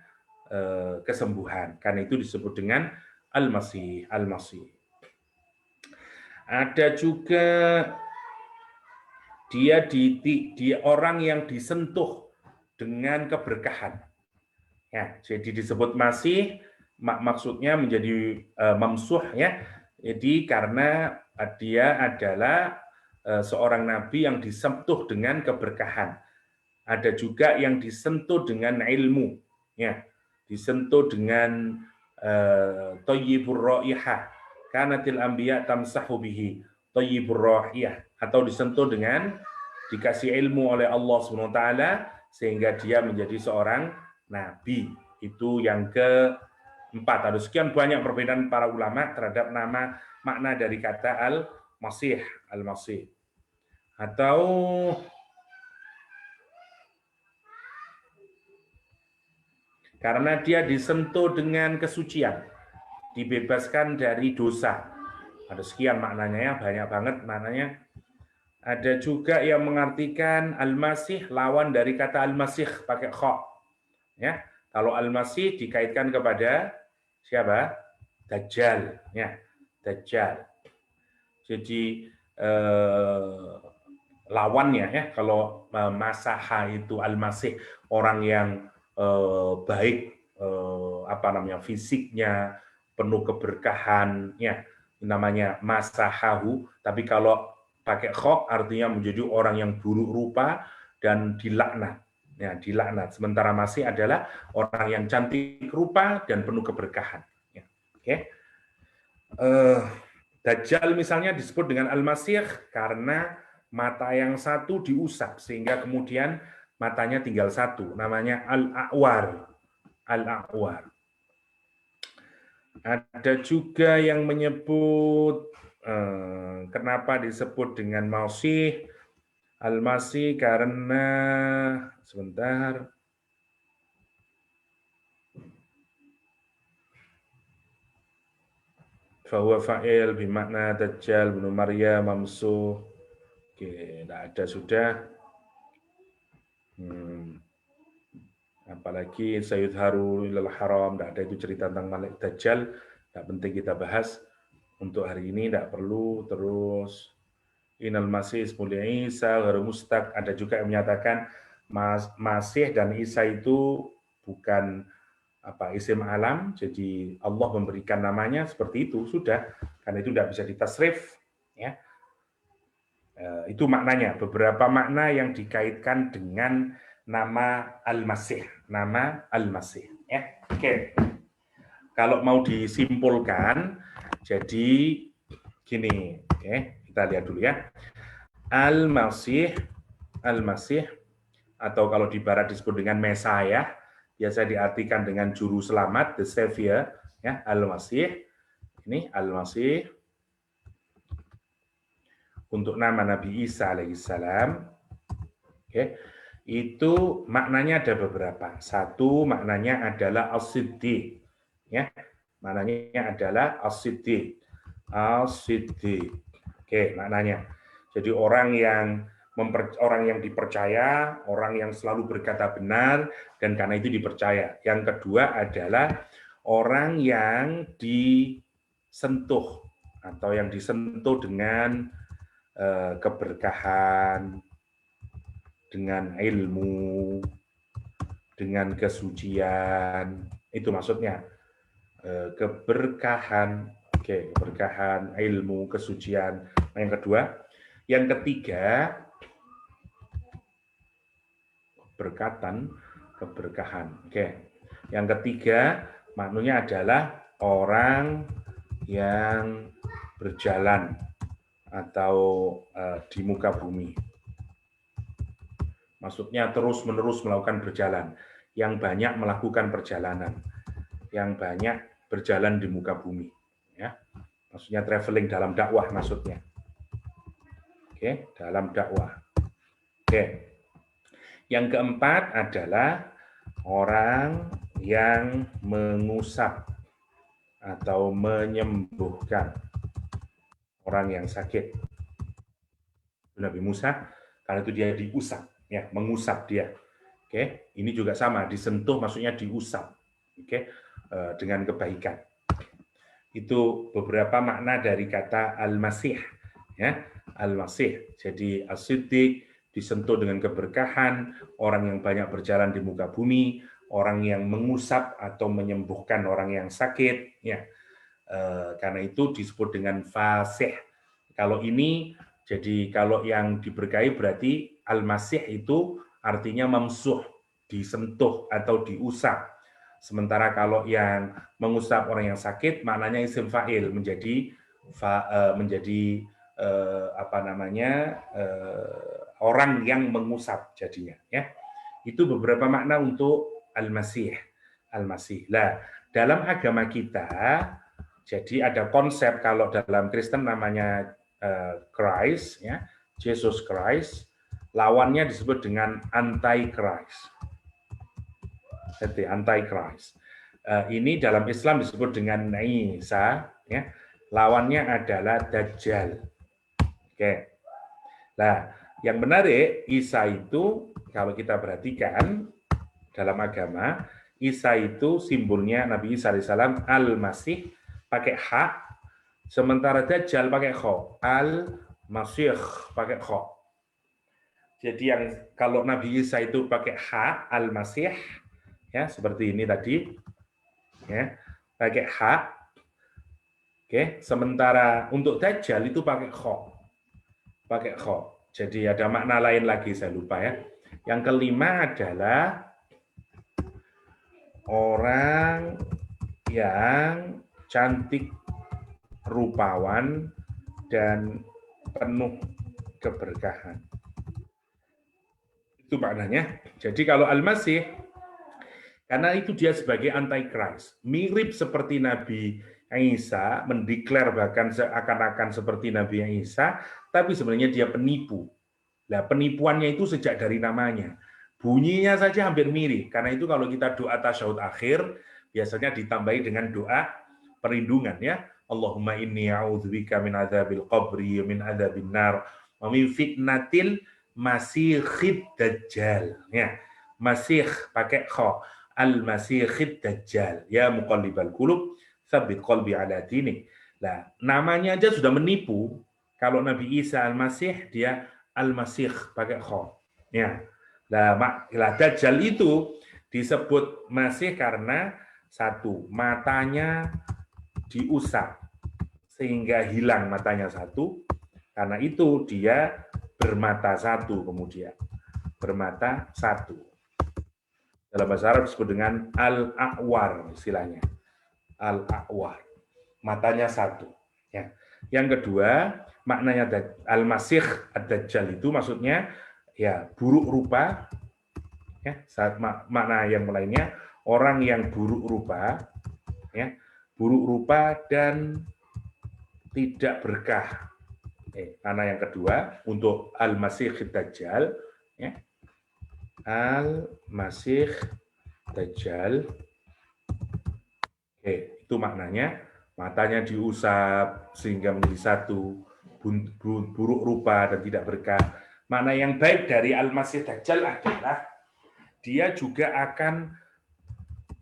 kesembuhan. Karena itu disebut dengan al-masih, al-masih. Ada juga dia orang yang disentuh dengan keberkahan. Ya, jadi disebut masih maksudnya menjadi mamsuh ya. Jadi karena dia adalah seorang nabi yang disentuh dengan keberkahan. Ada juga yang disentuh dengan ilmu ya. Disentuh dengan thayyibur raihah. Kanatil anbiya tamsahu bihi thayyibur raihah, atau disentuh dengan dikasih ilmu oleh Allah SWT sehingga dia menjadi seorang nabi. Itu yang keempat. Ada sekian banyak perbedaan para ulama terhadap nama makna dari kata al-masih, al-masih. Atau karena dia disentuh dengan kesucian, dibebaskan dari dosa. Ada sekian maknanya ya, banyak banget maknanya. Ada juga yang mengartikan al-masih lawan dari kata al-masih pakai kha. Ya, kalau al-masih dikaitkan kepada siapa? Dajjal, ya, Dajjal. Jadi lawannya ya, kalau masaha itu al-masih orang yang baik, apa namanya, fisiknya penuh keberkahan, ya, namanya masahahu. Tapi kalau pakai kha artinya menjadi orang yang buruk rupa dan dilaknat. Ya, dilaknat. Sementara masih adalah orang yang cantik rupa dan penuh keberkahan. Ya. Oke. Dajjal misalnya disebut dengan al-masih karena mata yang satu diusap sehingga kemudian matanya tinggal satu, namanya al-a'war. Al-a'war. Ada juga yang menyebut kenapa disebut dengan masih, al-masih karena sebentar. Fahuwa fa'il bimakna Dajjal bin Maryam mamsuh. Oke, tidak ada sudah. Apalagi Sayyid Harun ilal Haram, tidak ada itu cerita tentang Malik Dajjal. Tidak penting kita bahas untuk hari ini, tidak perlu. Terus Inal Masih Ismul Isa Gharu Mustaq, ada juga yang menyatakan Masih dan Isa itu bukan isim alam, jadi Allah memberikan namanya seperti itu, sudah, karena itu tidak bisa ditasrif ya. Itu maknanya, beberapa makna yang dikaitkan dengan nama Al-Masih, nama Al-Masih ya. Oke. Kalau mau disimpulkan jadi gini, oke, kita lihat dulu ya. Al-Masih atau kalau di barat disebut dengan Mesiah, biasa diartikan dengan juru selamat, the savior, ya, al-masih. Ini al-masih untuk nama Nabi Isa alaihissalam. Oke. Itu maknanya ada beberapa. Satu, maknanya adalah as-siddiq. Ya. Maknanya adalah as-siddiq. As-siddiq. Oke, maknanya. Jadi orang yang dipercaya, orang yang selalu berkata benar, dan karena itu dipercaya. Yang kedua adalah orang yang disentuh, atau yang disentuh dengan keberkahan, dengan ilmu, dengan kesucian. Itu maksudnya. Keberkahan, oke, keberkahan, ilmu, kesucian. Yang kedua. Yang ketiga, berkatan, keberkahan. Oke. Yang ketiga, maknanya adalah orang yang berjalan atau di muka bumi. Maksudnya terus-menerus melakukan berjalan, yang banyak melakukan perjalanan, yang banyak berjalan di muka bumi. Ya, maksudnya traveling dalam dakwah maksudnya. Oke, dalam dakwah. Oke. Yang keempat adalah orang yang mengusap atau menyembuhkan orang yang sakit. Nabi Musa, karena itu dia diusap, ya, mengusap dia. Oke, ini juga sama, disentuh maksudnya diusap. Oke, dengan kebaikan. Itu beberapa makna dari kata al-masih, ya, al-masih. Jadi as-siddiq disentuh dengan keberkahan, orang yang banyak berjalan di muka bumi, orang yang mengusap atau menyembuhkan orang yang sakit, ya. Karena itu disebut dengan fasih. Kalau ini, jadi kalau yang diberkahi berarti al-masih itu artinya mamsuh, disentuh atau diusap. Sementara kalau yang mengusap orang yang sakit, maknanya isim fa'il, menjadi apa namanya, orang yang mengusap jadinya. Ya, itu beberapa makna untuk al-masih. Al-masih. Lah, dalam agama kita, jadi ada konsep kalau dalam Kristen namanya Christ, ya, Jesus Christ. Lawannya disebut dengan anti-Christ. Jadi anti-Christ. Ini dalam Islam disebut dengan Isa, ya. Lawannya adalah Dajjal. Oke. Nah, yang menarik, Isa itu kalau kita perhatikan dalam agama, Isa itu simbolnya Nabi Isa alaihissalam al-Masih pakai ha, sementara Dajjal pakai kho, al-Masih pakai kho. Jadi yang kalau Nabi Isa itu pakai ha, al-Masih, ya seperti ini tadi, ya pakai ha. Oke, sementara untuk Dajjal itu pakai kho, pakai kho. Jadi ada makna lain lagi saya lupa ya. Yang kelima adalah orang yang cantik, rupawan, dan penuh keberkahan. Itu maknanya. Jadi kalau Al-Masih, karena itu dia sebagai anti-Christ, mirip seperti Nabi Isa, mendeklar bahkan seakan-akan seperti Nabi Isa, tapi sebenarnya dia penipu. Nah, penipuannya itu sejak dari namanya. Bunyinya saja hampir mirip. Karena itu kalau kita doa tasyahud akhir, biasanya ditambahi dengan doa perlindungan, ya. Allahumma inni a'udzubika min adzabil qabri, min adzabin nar, wa min fitnatil masiihid dajjal. Ya. Masih pakai kha, al-masiihid dajjal. Ya muqallibal qulub, tsabbit qalbi ala dinik. Nah, namanya aja sudah menipu. Kalau Nabi Isa al-Masih, dia al-Masih pakai kha. Ya. Nah, Dajjal itu disebut Masih karena satu, matanya diusap sehingga hilang matanya satu. Karena itu dia bermata satu kemudian. Bermata satu. Dalam bahasa Arab disebut dengan al-a'war istilahnya. Al-a'war. Matanya satu. Ya. Yang kedua, maknanya al-Masih ad-Dajjal itu maksudnya ya buruk rupa, ya, saat makna yang lainnya orang yang buruk rupa, ya, buruk rupa dan tidak berkah. Karena yang kedua untuk al-Masih Dajjal, ya, al-Masih Dajjal, itu maknanya matanya diusap sehingga menjadi satu, buruk rupa dan tidak berkah. Makna yang baik dari Al-Masih Dajjal adalah dia juga akan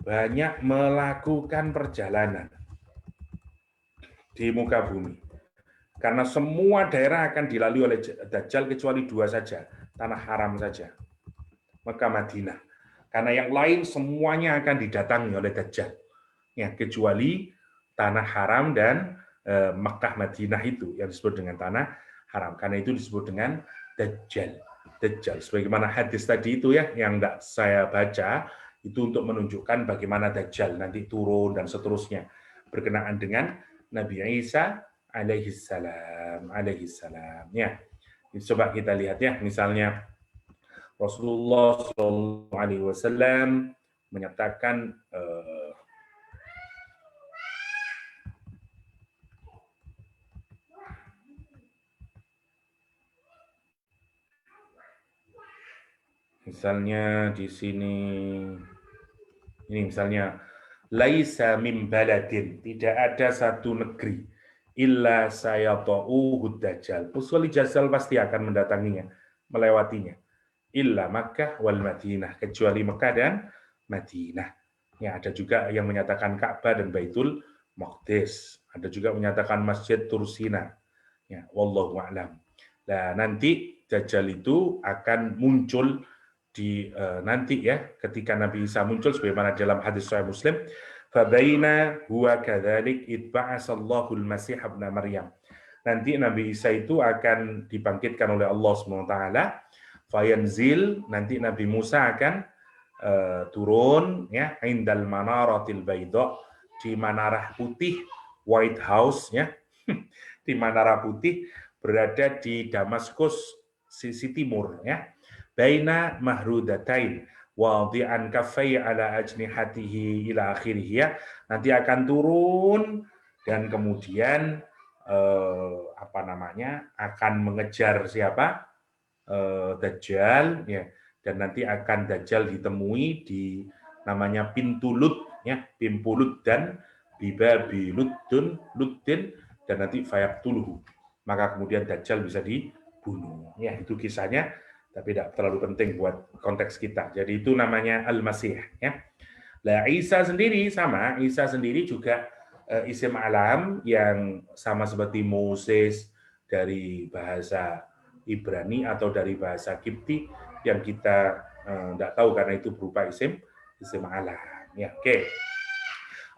banyak melakukan perjalanan di muka bumi. Karena semua daerah akan dilalui oleh Dajjal kecuali dua saja, tanah haram saja, Mekah Madinah. Karena yang lain semuanya akan didatangi oleh Dajjal. Ya, kecuali tanah haram dan Mekah Madinah itu yang disebut dengan tanah haram. Karena itu disebut dengan Dajjal. Dajjal. Sebagaimana hadis tadi itu ya, yang enggak saya baca, itu untuk menunjukkan bagaimana Dajjal nanti turun dan seterusnya. Berkenaan dengan Nabi Isa alaihi salam. Ya, coba kita lihat ya, misalnya Rasulullah Shallallahu Alaihi Wasallam menyatakan misalnya di sini, ini misalnya laisa min baladin, tidak ada satu negeri illa sayata'uhu dajjal, kecuali Dajjal pasti akan mendatanginya, melewatinya. Illa Makkah wal Madinah, kecuali Mekah dan Madinah. Ya, ada juga yang menyatakan Ka'bah dan Baitul Maqdis. Ada juga menyatakan Masjid Tursina. Ya, wallahu a'lam. Nah, nanti Dajjal itu akan muncul di nanti ya, ketika Nabi Isa muncul sebagaimana dalam hadis Sahih Muslim, fabaina huwa kadzalik itba'asallahu al-masih ibn Maryam. Nanti Nabi Isa itu akan dibangkitkan oleh Allah Subhanahu wa taala, fayanzil, nanti Nabi Musa akan turun ya, indal manaratil baydha, di manarah putih, White House ya. Di manara putih berada di Damaskus sisi timur ya. Baina mahrudatain wadi'an kaffai ala ajnihatihi ila akhirih ya. Nanti akan turun dan kemudian apa namanya, akan mengejar siapa? Dajjal ya, dan nanti akan Dajjal ditemui di namanya pintu Lut ya, pintu Lut dan bibabi Luddin, dan nanti fayaqtuluhu, maka kemudian Dajjal bisa dibunuh ya. Itu kisahnya, tapi tidak terlalu penting buat konteks kita. Jadi itu namanya Al-Masih ya. Nah, Isa sendiri sama, Isa sendiri juga isim alam yang sama seperti Moses dari bahasa Ibrani atau dari bahasa Kipti yang kita tidak tahu karena itu berupa isim alam. Ya, oke.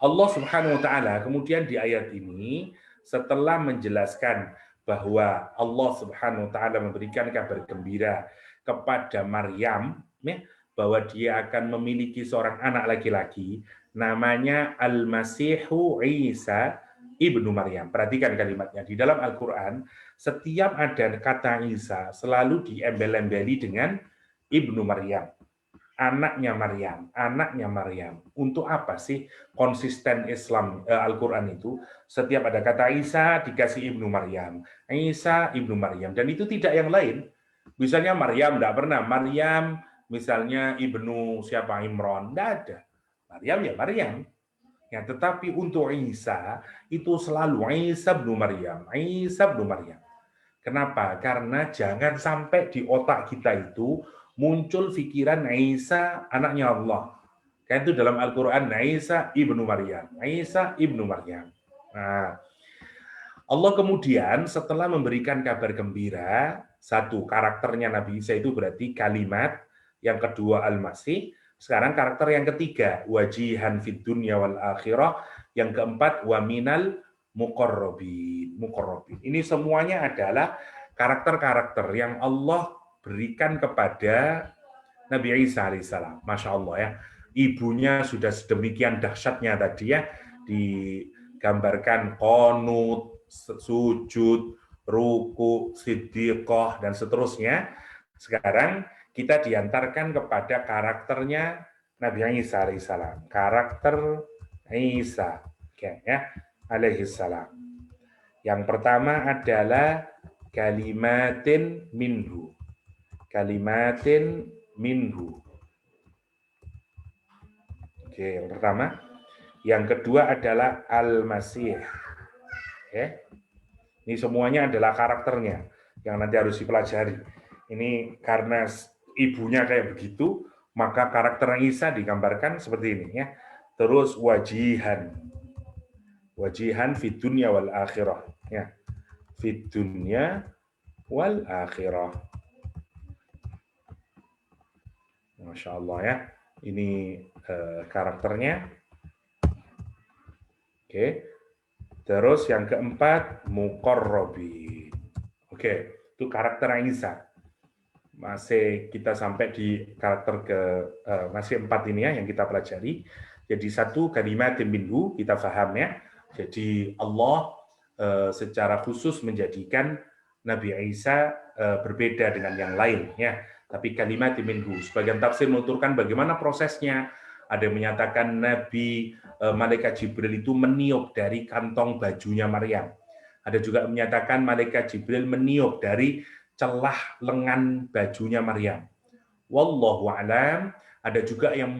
Allah Subhanahu wa taala kemudian di ayat ini setelah menjelaskan bahwa Allah Subhanahu wa taala memberikan kabar gembira kepada Maryam ya, bahwa dia akan memiliki seorang anak laki-laki namanya Al-Masihu Isa ibnu Maryam. Perhatikan kalimatnya. Di dalam Al-Quran, setiap ada kata Isa selalu diembel-embeli dengan ibnu Maryam. Anaknya Maryam, anaknya Maryam. Untuk apa sih konsisten Islam Al-Quran itu? Setiap ada kata Isa dikasih ibnu Maryam, Isa ibnu Maryam, dan itu tidak yang lain. Misalnya Maryam tidak pernah, Maryam misalnya ibnu siapa, Imron, tidak ada. Maryam ya Maryam. Ya, tetapi untuk Isa itu selalu Isa ibnu Maryam, Isa ibnu Maryam. Kenapa? Karena jangan sampai di otak kita itu muncul pikiran Isa anaknya Allah. Kan itu dalam Al-Quran, Isa ibnu Maryam, Isa ibnu Maryam. Nah, Allah kemudian setelah memberikan kabar gembira, satu, karakternya Nabi Isa itu berarti kalimat, yang kedua Al-Masih, sekarang karakter yang ketiga, wajihan fid dunya wal akhirah, yang keempat waminal muqarrabin. Ini semuanya adalah karakter-karakter yang Allah berikan kepada Nabi Isa alaihissalam. Masya Allah ya. Ibunya sudah sedemikian dahsyatnya tadi ya, digambarkan qunut, sujud, ruku, siddiqah, dan seterusnya. Sekarang kita diantarkan kepada karakternya Nabi Isa alaihissalam. Karakter Isa, oke, ya, alaihissalam. Yang pertama adalah kalimatin minhu. Kalimatin minhu. Oke, yang pertama. Yang kedua adalah Al-Masih. Oke. Ini semuanya adalah karakternya yang nanti harus dipelajari. Ini karena ibunya kayak begitu, maka karakter Isa digambarkan seperti ini ya. Terus wajihan. Wajihan fid dunya wal akhirah ya. Fid dunya wal akhirah. Masya Allah ya. Ini karakternya. Oke. Terus yang keempat muqarrabin. Oke, itu karakter Isa. masih kita sampai di karakter ke masih 4 ini ya yang kita pelajari. Jadi satu kalimat minhu kita paham ya. Jadi Allah secara khusus menjadikan Nabi Isa berbeda dengan yang lain ya. Tapi kalimat minhu. Sebagian tafsir menuturkan bagaimana prosesnya. Ada yang menyatakan Nabi Malaikat Jibril itu meniup dari kantong bajunya Maryam. Ada juga menyatakan Malaikat Jibril meniup dari celah lengan bajunya Maryam. Wallahu a'lam. Ada juga yang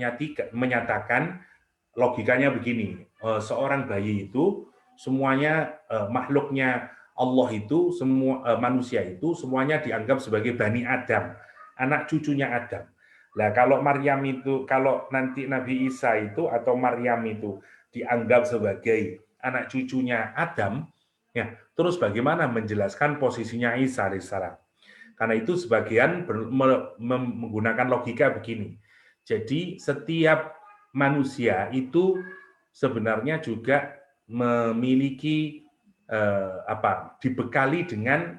menyatakan logikanya begini, seorang bayi itu semuanya makhluknya Allah itu semua manusia itu semuanya dianggap sebagai Bani Adam, anak cucunya Adam. Nah, kalau Maryam itu, kalau nanti Nabi Isa itu atau Maryam itu dianggap sebagai anak cucunya Adam, ya, terus bagaimana menjelaskan posisinya Isa alaihissalam? Karena itu sebagian menggunakan logika begini. Jadi setiap manusia itu sebenarnya juga memiliki dibekali dengan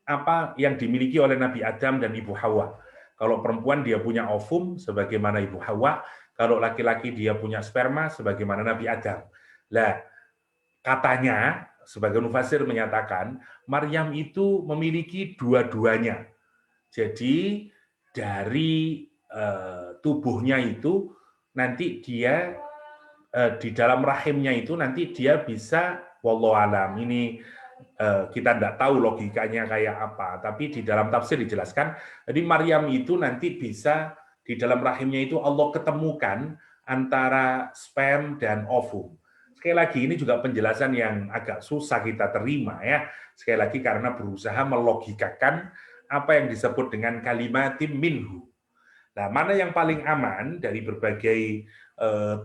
apa yang dimiliki oleh Nabi Adam dan Ibu Hawa. Kalau perempuan dia punya ovum sebagaimana Ibu Hawa, kalau laki-laki dia punya sperma sebagaimana Nabi Adam. Lah, katanya sebagian mufassir menyatakan Maryam itu memiliki dua-duanya. Jadi dari tubuhnya itu nanti dia di dalam rahimnya itu nanti dia bisa wallahu alam. Ini kita tidak tahu logikanya kayak apa, tapi di dalam tafsir dijelaskan. Jadi Maryam itu nanti bisa di dalam rahimnya itu Allah ketemukan antara sperm dan ovum. Sekali lagi ini juga penjelasan yang agak susah kita terima ya. Sekali lagi karena berusaha melogikakan apa yang disebut dengan kalimatim minhu. Nah, mana yang paling aman dari berbagai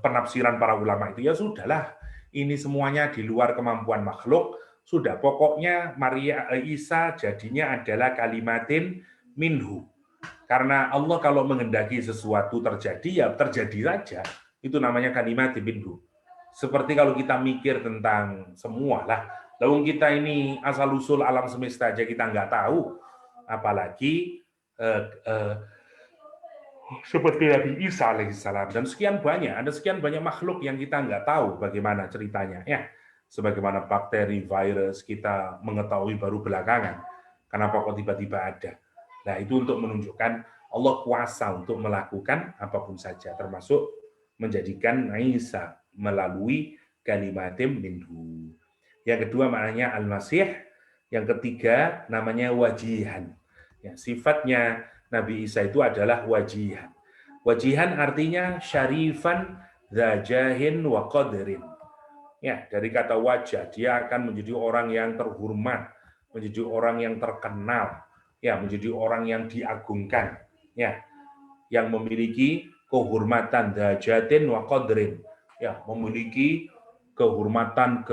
penafsiran para ulama itu ya sudahlah. Ini semuanya di luar kemampuan makhluk. Sudah pokoknya Maria Isa jadinya adalah kalimatin minhu. Karena Allah kalau menghendaki sesuatu terjadi ya terjadi saja. Itu namanya kalimatin minhu. Seperti kalau kita mikir tentang semua lah, lalu kita ini asal usul alam semesta aja kita nggak tahu, apalagi seperti Nabi Isa alaihissalam dan sekian banyak, ada sekian banyak makhluk yang kita nggak tahu bagaimana ceritanya ya, sebagaimana bakteri, virus kita mengetahui baru belakangan, kenapa kok tiba-tiba ada. Nah itu untuk menunjukkan Allah kuasa untuk melakukan apapun saja, termasuk menjadikan Isa melalui kalimatim minhu. Yang kedua maknanya al-masih, yang ketiga namanya wajihan. Ya, sifatnya Nabi Isa itu adalah wajihan. Wajihan artinya syarifan zajahin wa qadrin. Ya, dari kata wajah, dia akan menjadi orang yang terhormat, menjadi orang yang terkenal, ya, menjadi orang yang diagungkan, ya, yang memiliki kehormatan dajatin wa qadrin, ya, memiliki kehormatan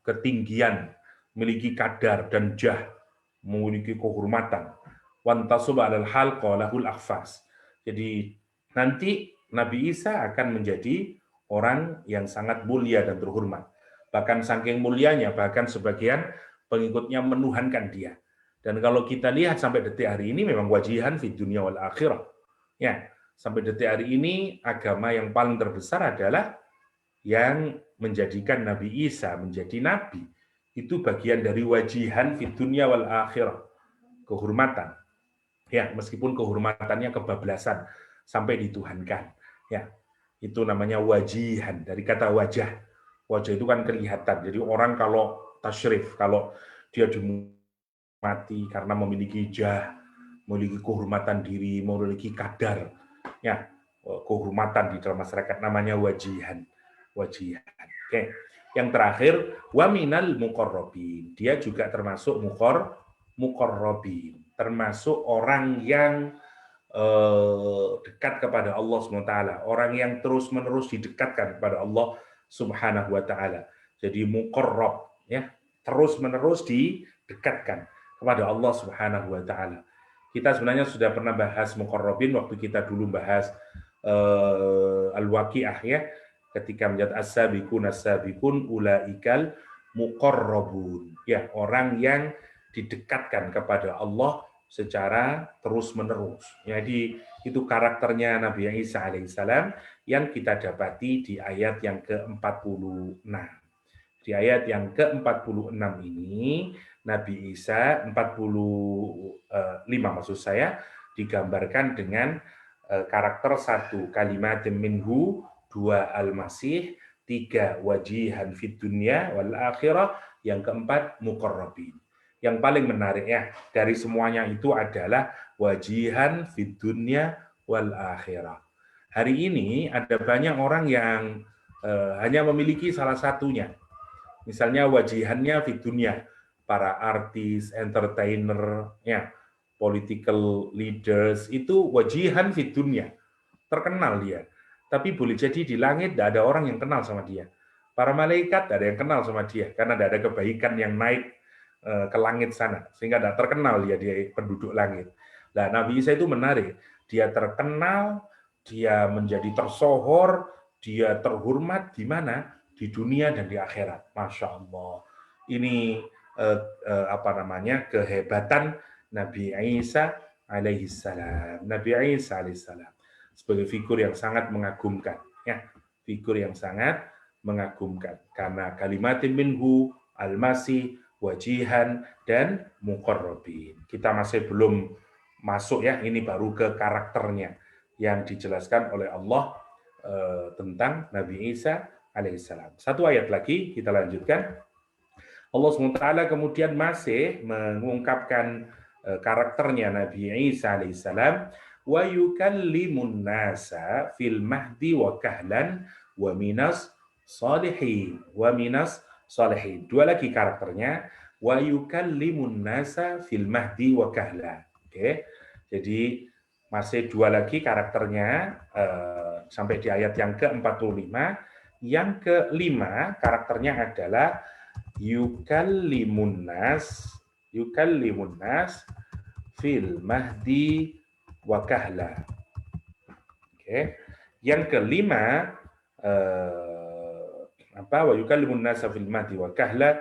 ketinggian, memiliki kadar dan jah, memiliki kehormatan. Wantasub 'alal halqa lahul akhfas. Jadi nanti Nabi Isa akan menjadi orang yang sangat mulia dan terhormat. Bahkan saking mulianya, bahkan sebagian pengikutnya menuhankan dia. Dan kalau kita lihat sampai detik hari ini memang wajihan fi dunia wal akhirah. Ya, sampai detik hari ini agama yang paling terbesar adalah yang menjadikan Nabi Isa menjadi nabi. Itu bagian dari wajihan fi dunia wal akhirah. Kehormatan. Ya, meskipun kehormatannya kebablasan sampai dituhankan. Ya, itu namanya wajihan dari kata wajah. Wajah itu kan kelihatan. Jadi orang kalau tasyrif, kalau dia mati karena memiliki jah, memiliki kehormatan diri, memiliki kadar, ya, kehormatan di dalam masyarakat namanya wajihan. Wajihan. Oke. Yang terakhir, wa minal muqarrabin. Dia juga termasuk muqarrabin, termasuk orang yang dekat kepada Allah SWT, orang yang terus-menerus didekatkan kepada Allah Subhanahu wa taala. Jadi muqarrab, ya, terus-menerus didekatkan kepada Allah Subhanahu wa taala. Kita sebenarnya sudah pernah bahas muqarrabin waktu kita dulu bahas al-waqiah ya, ketika menjadi as-sabiqun as-sabiqun ulaikal muqarrabun. Ya, orang yang didekatkan kepada Allah secara terus-menerus. Jadi itu karakternya Nabi Isa alaihissalam yang kita dapati di ayat yang ke-46. Di ayat yang ke-46 ini, Nabi Isa 45 maksud saya, digambarkan dengan karakter satu, kalimat minhu, dua al-masih, tiga wajihan fid dunya wal akhirah, yang keempat muqarrabin. Yang paling menarik ya dari semuanya itu adalah wajihan fid dunya wal akhirah. Hari ini ada banyak orang yang hanya memiliki salah satunya. Misalnya wajihannya di dunia, para artis, entertainer, ya, political leaders, itu wajihan di dunia, terkenal dia. Tapi boleh jadi di langit tidak ada orang yang kenal sama dia. Para malaikat tidak ada yang kenal sama dia, karena tidak ada kebaikan yang naik ke langit sana, sehingga tidak terkenal dia di penduduk langit. Nah, Nabi Isa itu menarik, dia terkenal, dia menjadi tersohor, dia terhormat di mana? Di dunia dan di akhirat. Masya Allah. Ini apa namanya kehebatan Nabi Isa alaihissalam. Nabi Isa alaihissalam sebagai figur yang sangat mengagumkan, ya, figur yang sangat mengagumkan karena kalimatin minhu al-masih wajihan dan muqarrabin. Kita masih belum masuk ya, ini baru ke karakternya yang dijelaskan oleh Allah tentang Nabi Isa alaihissalam. Satu ayat lagi kita lanjutkan. Allah SWT kemudian masih mengungkapkan karakternya Nabi Isa alaihissalam, wa yukallimun nasa fil mahdi wa kahlan wa minas salihin, wa minas salihin. Dua lagi karakternya, wa yukallimun nasa fil mahdi wa kahlan. Oke. Jadi masih dua lagi karakternya sampai di ayat yang ke-45. Yang kelima karakternya adalah yukallimun nas fil mahdi wa kahla. Oke. Yang kelima wa yukallimun nas fil mahdi wa kahla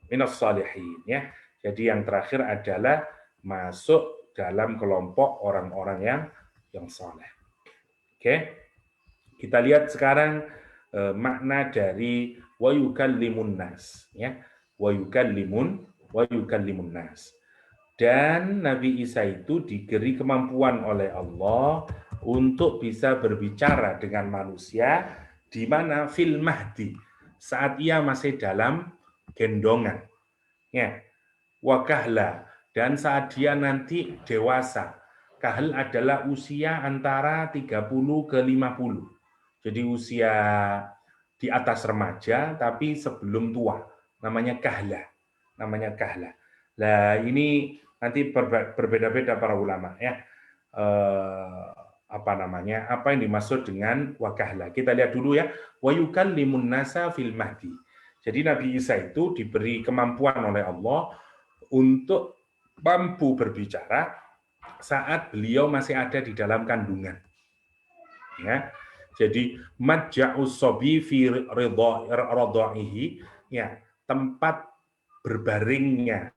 minas salihin, ya. Jadi yang terakhir adalah masuk dalam kelompok orang-orang yang saleh. Oke. Kita lihat sekarang makna dari wa yukallimun nas, ya. Wa yukallimun nas. Dan Nabi Isa itu diberi kemampuan oleh Allah untuk bisa berbicara dengan manusia di mana fil mahdi, saat ia masih dalam gendongan, ya. Wa kahla, dan saat dia nanti dewasa. Kahl adalah usia antara 30 ke 50. Jadi usia di atas remaja tapi sebelum tua. Namanya kahla. Namanya kahla. Nah, ini nanti berbeda-beda para ulama, ya. Apa namanya? Apa yang dimaksud dengan wakahla? Kita lihat dulu ya. Wa yukallimun nasa fil mahdi. Jadi Nabi Isa itu diberi kemampuan oleh Allah untuk mampu berbicara saat beliau masih ada di dalam kandungan. Ya. Jadi madja'us sobi fi ridha'ihi, ya, tempat berbaringnya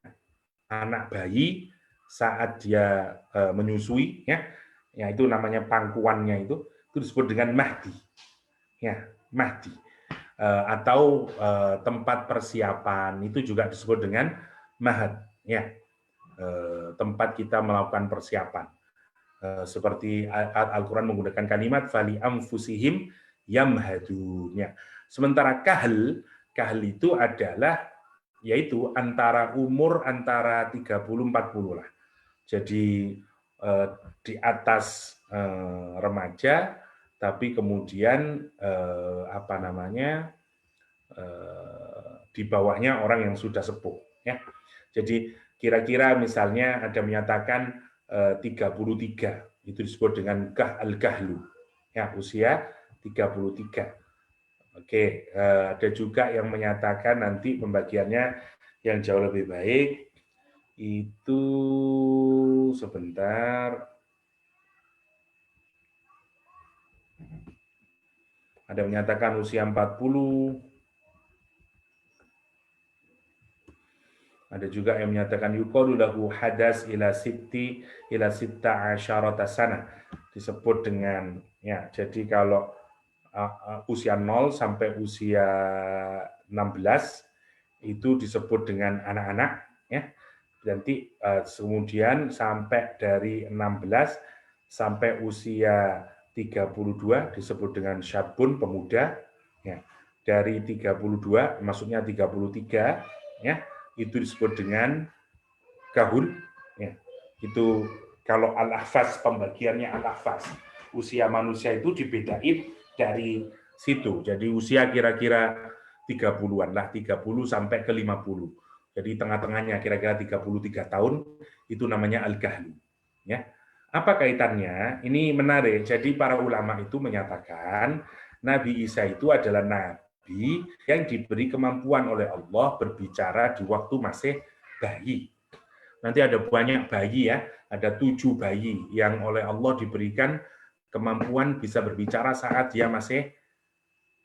anak bayi saat dia menyusui, ya. Ya, itu namanya pangkuannya itu disebut dengan mahdi. Ya, mahdi. Atau tempat persiapan itu juga disebut dengan mahad, ya. Tempat kita melakukan persiapan. Seperti Al-Quran menggunakan kalimat fali anfusihim yamhadun, ya. Sementara kahl itu adalah yaitu antara umur antara 30-40 lah. Jadi di atas remaja tapi kemudian apa namanya di bawahnya orang yang sudah sepuh, ya. Jadi kira-kira misalnya ada menyatakan 33, itu disebut dengan al-kahlu, ya, usia 33. Oke, ada juga yang menyatakan nanti pembagiannya yang jauh lebih baik itu sebentar. Ada menyatakan usia 40. Ada juga yang menyatakan yuqalu lahu hadas ila sitta asyarata sana. Disebut dengan ya, jadi kalau usia 0 sampai usia 16 itu disebut dengan anak-anak ya. Nanti kemudian sampai dari 16 sampai usia 32 disebut dengan syabun, pemuda ya. Dari 32 maksudnya 33 ya, itu disebut dengan kahul ya. Itu kalau al-ahfaz, pembagiannya al-ahfaz. Usia manusia itu dibedain dari situ. Jadi usia kira-kira 30-an lah, 30 sampai ke 50. Jadi tengah-tengahnya kira-kira 33 tahun itu namanya al-kahlu ya. Apa kaitannya? Ini menarik. Jadi para ulama itu menyatakan Nabi Isa itu adalah nabi yang diberi kemampuan oleh Allah berbicara di waktu masih bayi. Nanti ada banyak bayi ya, ada 7 bayi yang oleh Allah diberikan kemampuan bisa berbicara saat dia masih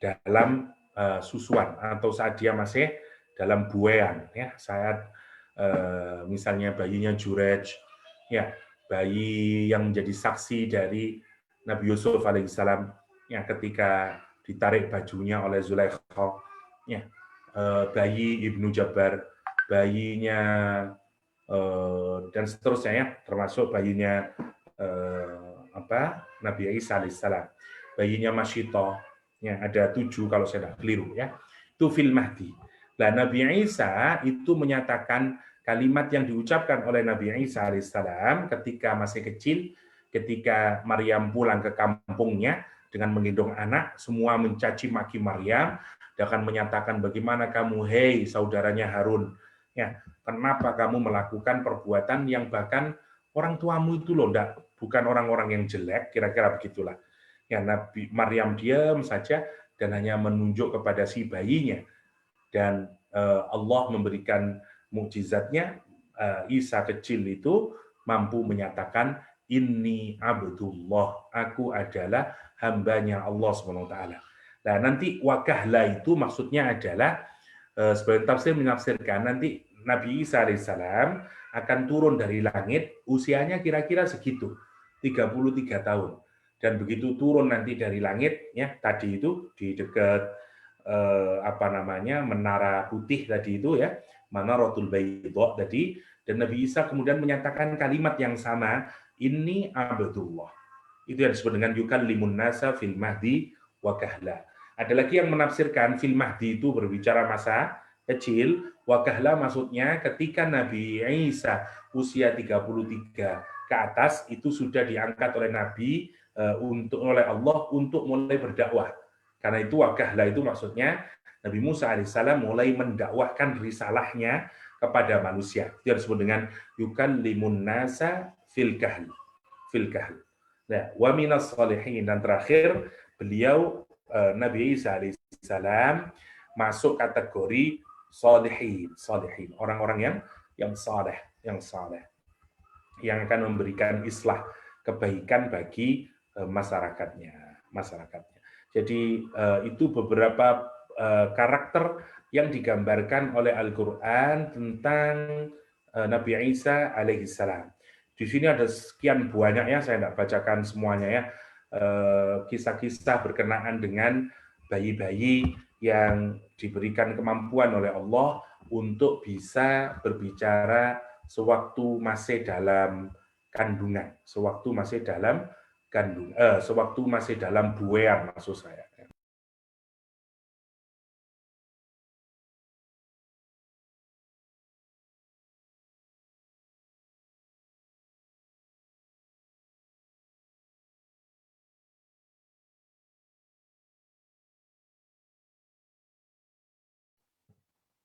dalam susuan atau saat dia masih dalam buayan ya, saat misalnya bayinya Jurej ya, bayi yang menjadi saksi dari Nabi Yusuf alaihissalam ya, ketika ditarik bajunya oleh Zulaikha ya, bayi Ibnu Jabbar, bayinya dan seterusnya ya, termasuk bayinya Nabi Isa alaihissalam, bayinya Masyito ya, ada 7 kalau saya tidak keliru ya, itu fil mahdi. Nah, Nabi Isa itu menyatakan kalimat yang diucapkan oleh Nabi Isa alaihissalam ketika masih kecil, ketika Maryam pulang ke kampungnya dengan menggendong anak, semua mencaci maki Maryam, dia akan menyatakan bagaimana kamu, hei saudaranya Harun, ya, kenapa kamu melakukan perbuatan yang bahkan orang tuamu itu loh, bukan orang-orang yang jelek, kira-kira begitulah. Ya, Nabi Maryam diam saja dan hanya menunjuk kepada si bayinya. Dan Allah memberikan mukjizatnya, Isa kecil itu mampu menyatakan inni abdullah, aku adalah hambanya Allah SWT. Nah, nanti wakahla itu maksudnya adalah sebagian tafsir menafsirkan nanti Nabi Isa alaihissalam akan turun dari langit, usianya kira-kira segitu, 33 tahun. Dan begitu turun nanti dari langit, ya tadi itu di dekat Menara Putih tadi itu ya, Manaratul Baydha tadi, dan Nabi Isa kemudian menyatakan kalimat yang sama, inni abdullah. Itu yang disebut dengan yukallimun nasa fil mahdi wa kahla. Ada lagi yang menafsirkan fil mahdi itu berbicara masa kecil, wa kahla maksudnya ketika Nabi Isa usia 33 ke atas itu sudah diangkat oleh Nabi oleh Allah untuk mulai berdakwah. Karena itu wa kahla itu maksudnya Nabi Musa alaihissalam mulai mendakwahkan risalahnya kepada manusia. Itu yang disebut dengan yukallimun nasa fil kahl. Fil kahl. Nah, wa minas shalihin, dan terakhir beliau Nabi Isa alaihissalam masuk kategori salihin, orang-orang yang saleh, yang akan memberikan islah, kebaikan bagi masyarakatnya. Jadi itu beberapa karakter yang digambarkan oleh Al-Qur'an tentang Nabi Isa alaihissalam. Di sini ada sekian banyak ya, saya tidak bacakan semuanya ya, kisah-kisah berkenaan dengan bayi-bayi yang diberikan kemampuan oleh Allah untuk bisa berbicara sewaktu masih dalam kandungan, sewaktu masih dalam buayan maksud saya.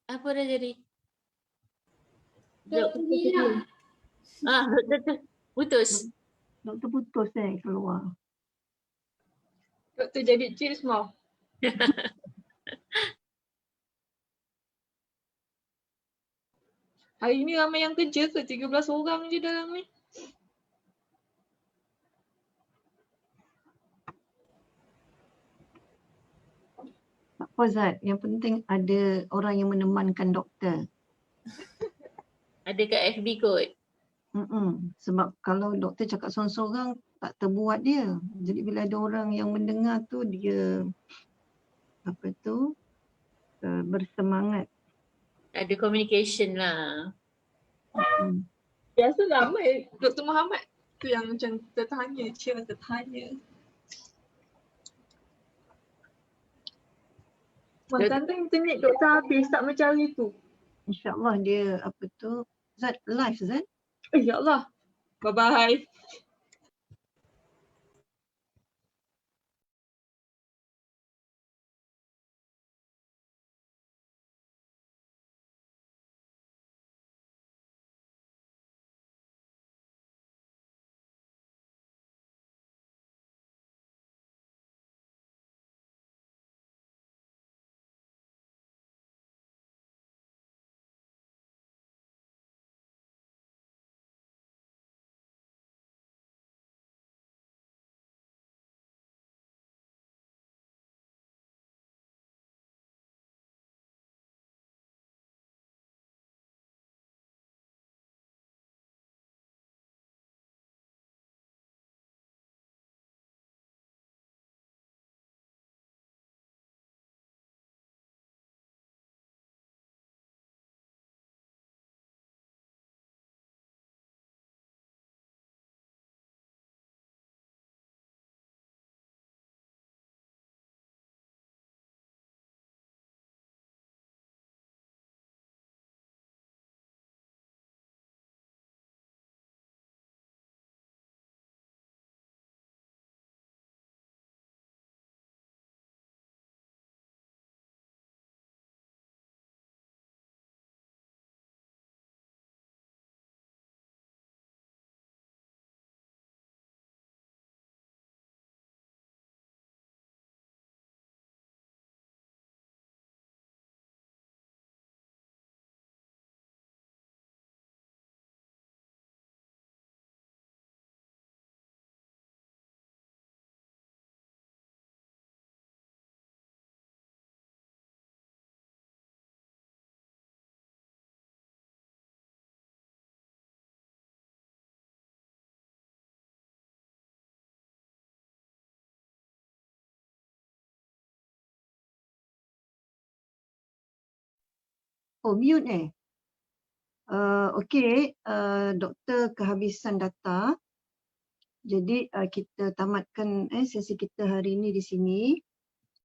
Apa dah jadi? Doktor Putus. Doktor putus keluar. Doktor jadi chill semua. Hari ni ramai yang kerja ke? 13 orang je dalam ni. Tak apa Zat, yang penting ada orang yang menemankan doktor. Ada kat FB kot. Sebab kalau doktor cakap seorang-seorang tak terbuat dia. Jadi bila ada orang yang mendengar tu dia bersemangat. Ada communication lah. Biasa ramai Dr. Muhammad tu yang macam tertanya. Masa tu internet doktor habis tak macam hari tu. InsyaAllah dia Zat live Zat. Ya Allah. Bye-bye. Oh mute Okey, doktor kehabisan data. Jadi kita tamatkan sesi kita hari ini di sini.